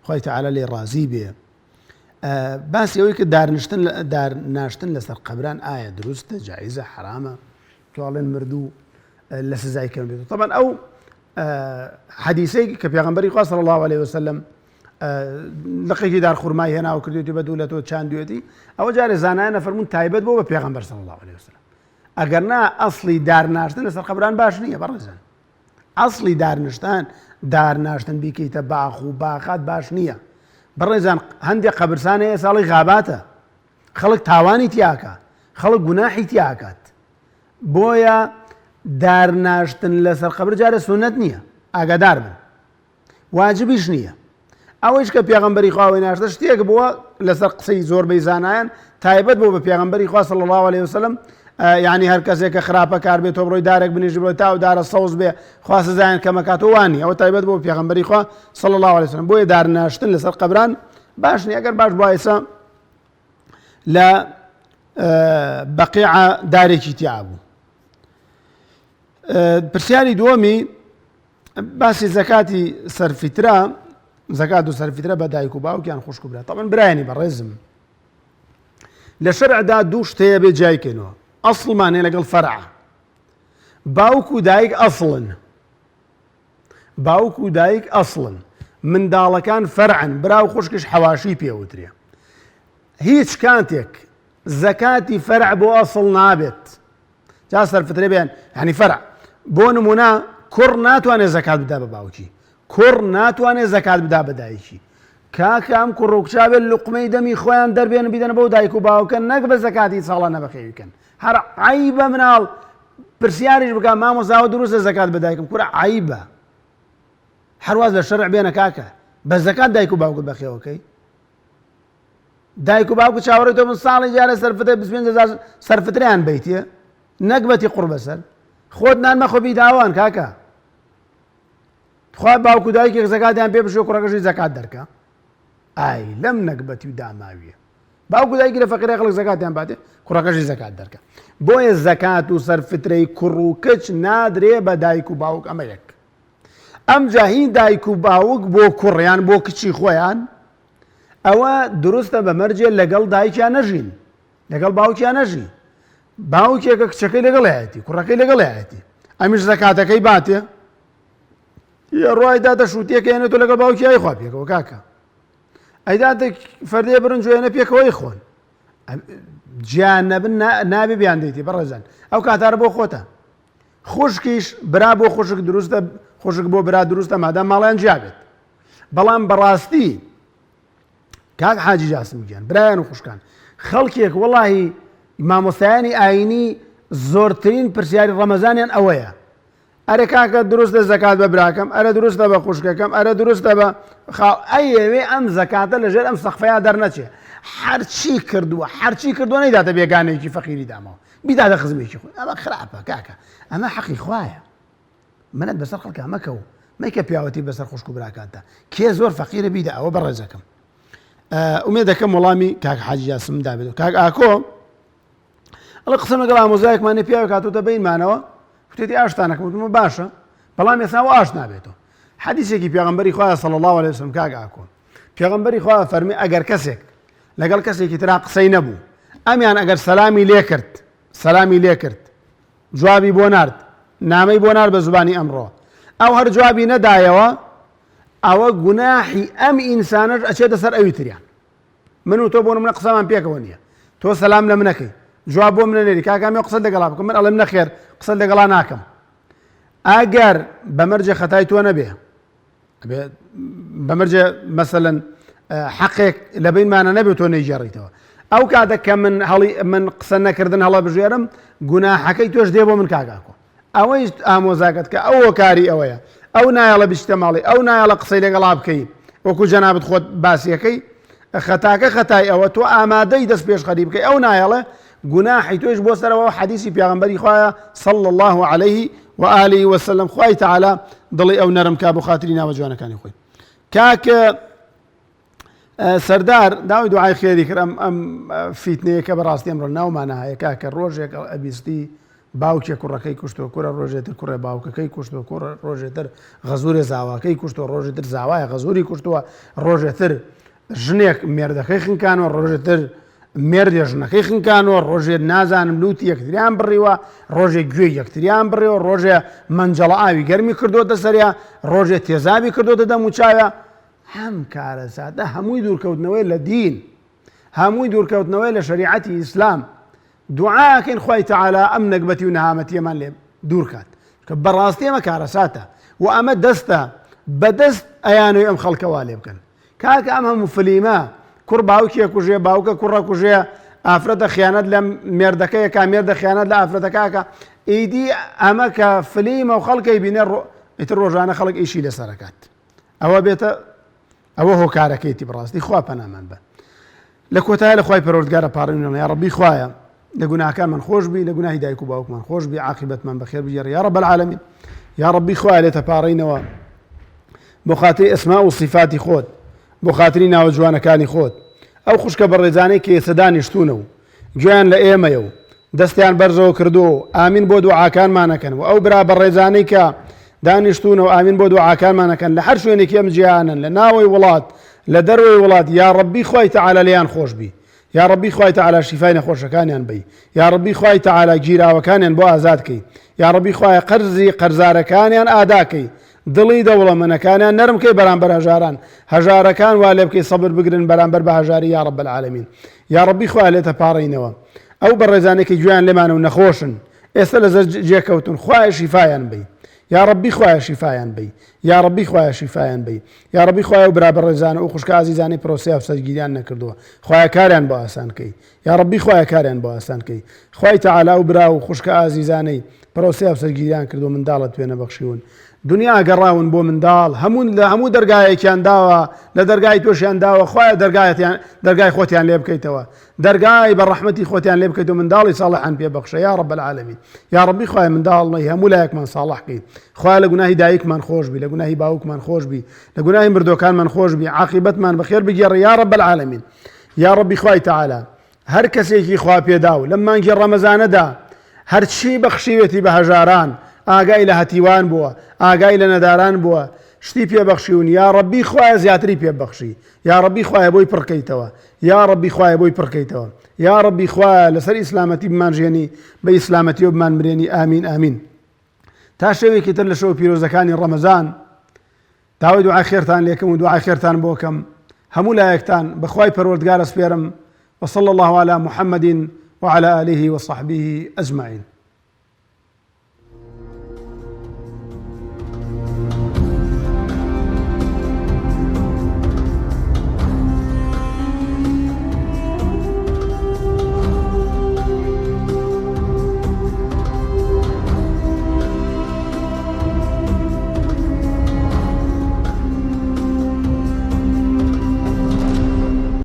خوای تەعالا لێ ڕازی بێ باسی ئەوەی کە دارناشتن لەسەر قەبران ئایا دروستە جایزە حرامە توڵێن مردوو لە سزای کەم بێت طبعا ئەو حەدیسەی کە پێغەمبەری خوا صلی الله عليه وسلم لقێکی دار خوورمای هێناوە کردوێتی بە دوولەتەوە چاندوێتی ئەوە جارێ زانایانە فەرموون تایبەت بۆ بە پێغەمبەر صلی الله عليه وسلم ئەگەر نا ئەسڵی دارناشتن لەسەر قەبران باش نییە بەڕێزان ئەسڵی دارناشتن بیکەیتە باخ و باخات باش نییە بەڕێزان هەندێک قەبرستانەیە ساڵی غاباتە خەڵک تاوانی تیاکە خەڵک گوناحی تیاکات بۆیە دارناشتن لەسەر قەبر جارە سونەت نییە ئاگادار بن واجبیش نییە ئەوەیش کە پێغەمبەری خوا ناشتە شتێک بووە لەسەر قسەی زۆربەی زانایان تایبەت بۆ بە پێغەمبەری خوا صلی الله عليه وسلم یعنی هەر کەسێک کە خراپە کار بێت تۆ بڕۆی دارێک بنیژی بڕۆی تا و دارە سەوز بێ خوا سزایان کەمەکاتەوە وانی ئەوە تایبەت بۆ پێغەمبەری خوا صلی الله عليه وسلم بۆیە دارناشتن لەسەر قەبران باش نییە ئەگەر باش بوایسە لە بەقیع دارێکی تیا بوو پرسیاری دووەمی باسی زەکاتی سەرفیترا زەکات و سەرفیترە بە دایک و باوکیان خوشک و برا طبعا برایانی بەڕێزم لە شەرعدا دوو شتەیە بێ جایکەنەوە ئەسڵمانێ لەگەڵ فەرع باوک و دایک ئەسڵن باوک و دایک ئەسڵن منداڵەکان فەرعن برا و خوشکش حەواشی پێوترێ هیچ کاتێک زەکاتی فەرع بۆ ئەسڵ نابێت جا سەرفترە بێن یعنی فەرع بۆ نمونە کوڕ ناتوانێت زەکات بدا بە باوکی کوڕ ناتوانێت زەکات بدا بە دایکی کاکەم کوڕ و کچا بێت لوقمەی دەمی خۆیان دەربێن بیدەنە بەو دایک و باوکە نەک بە زەکاتی ساڵە نەبەخێویکەن هەر عیبە مناڵ پرسیاریش بکە مامۆستاوە دروستە زەکات بە دایکم کوڕە عیبە هەرواز لە شەرع بێنە کاکە بە زەکات دایک و باوکت بەخێوەکەی دایک و باوکە چاوەڕێی تۆ من ساڵی جارە سەرفتە 25,000 سەرفتریان بیتیە نەک بەتی قوڕ بەسەر خۆت نان مەخۆ بیداوان کاکە خوا باوک و دایکێک زەکاتیان پێ بشێ کوڕەکەشی زەکات دەرکە ئای لەم نەکبەتی و داماویە باوک و دایکی لە فەقیرە خەڵک زەکاتیان باتێ کوڕەکەشی زەکات دەرکە بۆیە زەکات و سەرفترەی کوڕ و کچ نادرێ بە دایک و باوک ئەمە یەک ئەمجا هین دایک و باوک بۆ کوڕیان بۆ کچی خۆیان ئەوە دروستە بە مەرجێ لەگەڵ دایکیان نەژین لەگەڵ باوکیان نەژی باوکێکە کچەکەی لەگەڵایەتی کوڕەکەی لەگەڵایەتی ئەمیش زەکاتەکەی باتێ ڕای دادە شووتێکە هێنێتۆ لەگەڵ باوکی ئای خوا پێکەوە کاکە ئەیدادە فەردێ برنجێنە پێکەوەی خۆن گیان نەبن نابێ بیان دەیتی بەڕێزان ئەو کاتارە بۆ خۆتە خوشکیش برا بۆ خوشک دروستە خوشک بۆ برا دروستە مادام ماڵیان جیابێت بەڵام بەڕاستی کاک حاجی جاسم گیان برایان و خوشکان خەڵکێک وەڵاهی مامۆستایانی ئاینی زۆرترین پرسیاری ڕەمەزانیان ئەوەیە ئەرە کاکە دروستە زەکات بە براکەم ئەرە دروستە بە خوشکەکەم ئەرە دروستە بە ئەیەوێ ئەم زەکاتە لەژێر ئەم سەقفەیە دەرنەچێ هەرچی کردووە نەیداتە بێگانەیەکی فەقیری دامەوە بیدادە خزمێکی خۆی ئەمە خراپە کاکە ئەمە حەقی خوایە منەت بەسەر خەڵکە مەکەو مەیکە پیاوەتی بەسەر خوشک و براکاتە کێ زۆر فەقیرە بیدا ئەوە بەڕێزەکەم ئومێد دەکەم وەڵامی کاک حاجی جاسم دابێت کاک ئاکۆ ئەڵە قسەم لەگەڵ ئامۆزایەکمانێ پیاوێک هاتووتە بینمانەوە وتێتی ئاشتانەکەم وتمە باشە بەڵام ێستا ئاش نابێتەوە حەدیثێکی پێغەمبەری خوا صلی الله عليه وسلم کاک ئاکۆ پێغەمبەری خوا فەرمی ئەگەر کەسێک لەگەڵ کەسێکی ترا قسەی نەبوو ئەمیان ئەگەر سەلامی لێ کرد جوابی بۆ نارد نامەی بۆ نار بە زبانی ئەمڕۆ ئەو هەر جوابی نەدایەوە ئەوە گوناحی ئەم ئینسانەش ئەچێتە سەر ئەوی تریان من و تۆ بۆ منە قسەمان پێکەوە نییە تۆ سەلام لە منەکەی جواب بۆ منە نێری کاکامی قسە لەگەڵا بکەم من ئەڵێم نەخێر قسە لەگەڵا ناکەم ئەگەر بەمەرجە خەتای تۆ نەبێ بەمەرجە مەسەلەن حەقێک لە بینمانە نەبێت تۆ نەیجێڕیتەوە ئەو کاتە کە من قسە نەکردن هەڵە بژێرم گوناحەکەی تۆش دێ بۆ من کاکاکۆ ئەوەی ئامۆزاکەت کە ئەوە کاری ئەوەیە ئەو نایەڵە بچتە ماڵی ئەو نایەڵە قسەی لەگەڵا بکەی وەکو جەنابەت خۆت باسیەکەی خەتاکە خەتای ئەوە تۆ ئامادەی دەست پێش خەری بکەی ئەو نایەڵە گوناحی تۆش بۆ سەرەوە حەدیثی پێغەمبەری خوایە صلی الله عليه وآله وسلم خوای تعالی دڵی ئەو نەرم کا بۆ خاتری ناوە جوانەکانی خۆی کاکە سەردار داوای دوعای خێری کرد ئەم فیتنەیە کە بەڕاستی ئەمڕۆ ناومانە هەیە کاکە ڕۆژێک ئەبیستی باوکێ کوڕەکەی کوشتۆ کوڕە ڕۆژێتر کوڕێ باوکەکەی کوشتۆ کوڕە ڕۆژێتر غەزوورێ زاواکەی کوشتۆ ڕۆژێتر زاوایە غەزووری کوشتووە ڕۆژێتر ژنێک مێردەکەی خنکانەوە ڕۆژێتر مێردێ ژنەکەی خنکانەوە ڕۆژێت نازانم لوتی یەکتریان بڕیوە ڕۆژێک گوێ یەکتریان بڕێەوە ڕۆژێ منجەڵە ئاوی گەرمی کردوتە سەریا ڕۆژێت تێزابی کردوتە دەموچاوە هەم کارە سادە هەمووی دوورکەوتنەوەی لە دین هەمووی دوورکەوتنەوەی لە شریعەتی ئیسلام دوعاکەین خوای تعالی ئەم نەکبەتی و نەهامەتیەمان لێ دوور کات کە بەڕاستی ئەمە کارەساتە و ئەمە دەستە بەدەست ئەیانەوەی ئەم خەڵکەوا لێ بکەن کاکە ئەم هەموو فلیمە کوڕ باوکیە کوژێ باوکە کوڕە کوژێ ئافرەتە خیانەت لە مێردەکەیە کا مێردە خیانەت لە ئافرەتەکەکە ئیدی ئەمە کە فلیمە و خەڵکەی بینێ ئیتر ڕۆژانە خەڵک ئیشی لەسەرەکات ئەوە بێتە ئەوە هۆکارەکەیتی بڕاستی خوا پەنامان بە لە کۆتایە لە خوای پەروەردگارە پاڕێنەوە یا ڕەبی خوایە لە گوناهەکانمان خۆش بی لە گوناهی دایک و باوکمان خۆش بی عاقبەتمان بەخێر بگێڕی یا رب العالمین یا ڕەبی خوایە لێتە پاڕێنەوە بۆ خاتری ئەسما و صفاتی خۆت بۆ خاتری ناوە جوانەکانی خۆت ئەو خوشکە بەڕێزانەی کە ئێستا دانیشتوونە و گوێیان لە ئێمەیە و دەستیان بەرزەوە کردو ئامین بۆ دوعاکانمانەکەن و ئەو برا بەڕێزانەی کە دانیشتوونە و ئامین بۆ دوعاکانمانەکەن لە هەر شوێنێکی ئەم جیهانن لە ناوەی وڵات لە دەروەی وڵات یا ڕەبی خوای تەعالی لێیان خۆش بی یا ڕەبی خوای تەعالی شیفای نەخۆشەکانیان بی یا ڕەبی خوای تەعالی گیراوەکانیان بۆ ئازادکەی یا ڕەبی خوای قەرزی قەرزارەکانیان ئاداکەی دڵی دەوڵەمەندەکانیان نەرمکەی بەرامبەر هەژاران هەژارەکان وا لێ بکەی سەبر بگرن بەرامبەر بە هەژاری یا رب العالمین یا ڕەبی خوای لێتە پاڕێنەوە ئەو بەڕێزانێکی گوێیان لێمانە و نەخۆشن ئێستا لەزەر جێکەوتن خوای شیفایان بی یا ربی خوای شیفایان بی یا ربی خوای شیفایان بی یا ربی خوای و برابر ڕێزانە و خوشکە عزیزانی پرۆسەی هەفتەگیریان نەکردووە خوای کاریان بۆ ئاسان کەی یا ربی خوای کاریان بۆ ئاسان کەی خوای تەعالی و برا و خوشکە عزیزانەی پرۆسەی هەفتەگیریان کردو منداڵت پێ نەبەخشیون دنیا گەڕاون بۆ منداڵ هەموو دەرگایەکیان داوە لە دەرگای تۆشیان داوە خوایە دەرگای خۆتیان لێ بکەیتەوە دەرگای بە ڕەحمەتی خۆتیان لێ بکەیتەوە منداڵی ساڵحان پێ بەخشە یا رب العالمین یا ربی خوای منداڵی هەموو لایەکمان ساڵح بکەیت خوای لە گوناهی دایکمان خۆش بی لە گوناهی باوکمان خۆش بی لە گوناهی مردوەکانمان خۆش بی عاقبەتمان بەخێر بگێڕی یا رب العالمین یا ربی خوای تەعالی هەر کەسێکی خوا پێدا و لەم مانگی ڕەمەزانەدا هەرچی بەخشیوێتی بە هەژاران ئاگای لە هەتیوان بووە ئاگای لە نەداران بووە شتی پێبەخشیون یا ڕەبی خوایە زیاتری پێبەخشی یا ڕەبی خوایە بۆی پڕکەیتەوە یا ڕەبی خوایە بۆی پڕکەیتەوە یا ڕەبی خوایە لەسەر ئیسلامەتی بمانژێنی بە ئیسلامەتی و بمان برێنی ئامین ئامین تا شەوێکی تر لە شەو پیرۆزەکانی ڕەمەزان داوای دوعای خێرتان لێکم و دوعای خێرتان بۆکەم هەموو لایەکتان بەخوای پەروەردگار ئەسپێرم وصلى الله على محمد وعلى آله وصحبه أجمعين